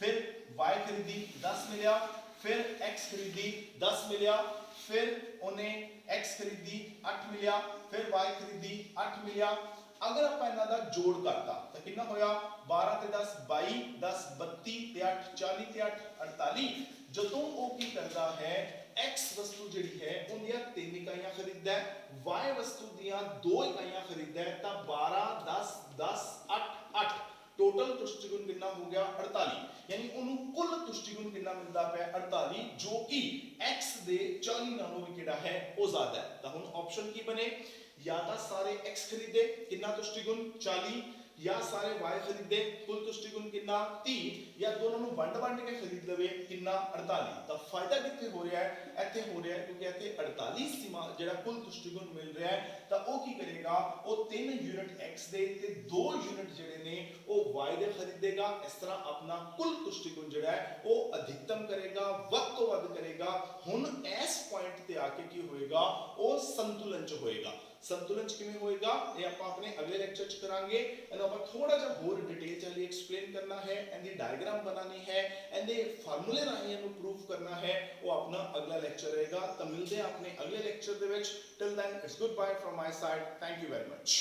फिर y खरीदी 10 मिलिया, फिर x खरीदी 10 मिलिया, फिर उन्हें x खरीदी 8 मिलिया, फिर y खरीदी 8 मिलिया। अगर आप इन्हां दा जोड़ करता तो कितना होया 12 ते 10 22, 10 32 ते 8 40 ते 8 48। ਜਦੋਂ ਉਹ ਕੀ ਕਰਦਾ ਹੈ x ਵਸਤੂ ਜਿਹੜੀ ਹੈ ਉਹਦੀਆਂ 3 ਇਕਾਈਆਂ ਖਰੀਦਦਾ ਹੈ, y ਵਸਤੂ ਦੀਆਂ 2 ਇਕਾਈਆਂ ਖਰੀਦਦਾ ਹੈ, ਤਾਂ 12 10 10 8 8 ਟੋਟਲ ਤੁਸ਼ਟੀਗੁਣ ਕਿੰਨਾ ਹੋ ਗਿਆ 48। ਯਾਨੀ ਉਹਨੂੰ ਕੁੱਲ ਤੁਸ਼ਟੀਗੁਣ ਕਿੰਨਾ ਮਿਲਦਾ ਪਿਆ 48, ਜੋ ਕਿ x ਦੇ 40 ਨਾਲੋਂ ਵੀ ਕਿਹੜਾ ਹੈ ਉਹ ਜ਼ਿਆਦਾ ਹੈ। ਤਾਂ ਹੁਣ ਆਪਸ਼ਨ ਕੀ ਬਣੇ, या तो सारे x खरीदे कितना तुष्टिगुण 40, या सारे y खरीदे कुल तुष्टिगुण कितना 30, या दोनों ਨੂੰ ਵੰਡ ਕੇ ਖਰੀਦ ਲਵੇ ਕਿੰਨਾ 48। ਤਾਂ ਫਾਇਦਾ ਕਿੱਥੇ ਹੋ ਰਿਹਾ ਹੈ, ਇੱਥੇ ਹੋ ਰਿਹਾ ਹੈ ਕਿਉਂਕਿ ਇੱਥੇ 48 ਸੀਮਾ ਜਿਹੜਾ ਕੁੱਲ ਤੁਸ਼ਟਿਗੁਣ ਮਿਲ ਰਿਹਾ ਹੈ। ਤਾਂ ਉਹ ਕੀ ਕਰੇਗਾ ਉਹ 3 ਯੂਨਿਟ x ਦੇ ਤੇ 2 ਯੂਨਿਟ ਜਿਹੜੇ ਨੇ ਉਹ y ਦੇ ਖਰੀਦੇਗਾ। ਇਸ ਤਰ੍ਹਾਂ ਆਪਣਾ ਕੁੱਲ ਤੁਸ਼ਟਿਗੁਣ ਜਿਹੜਾ ਹੈ ਉਹ ਅਧਿਕਤਮ ਕਰੇਗਾ, ਵੱਧ ਤੋਂ ਵੱਧ ਕਰੇਗਾ। ਹੁਣ ਇਸ ਪੁਆਇੰਟ ਤੇ ਆ ਕੇ ਕੀ ਹੋਏਗਾ ਉਹ ਸੰਤੁਲਨ ਚ ਹੋਏਗਾ। संतुलन किवें होएगा ये आप अपने अगले लेक्चर च करांगे। एंड आप थोड़ा जा होर डिटेल च एक्सप्लेन करना है, एंड दी डायग्राम बनानी है, एंड दे फार्मूले राही इनु प्रूव करना है, वो अपना अगला लेक्चर रहेगा। तो मिलते हैं अपने अगले लेक्चर दे विच। Till then it's good bye from my side, thank you very much.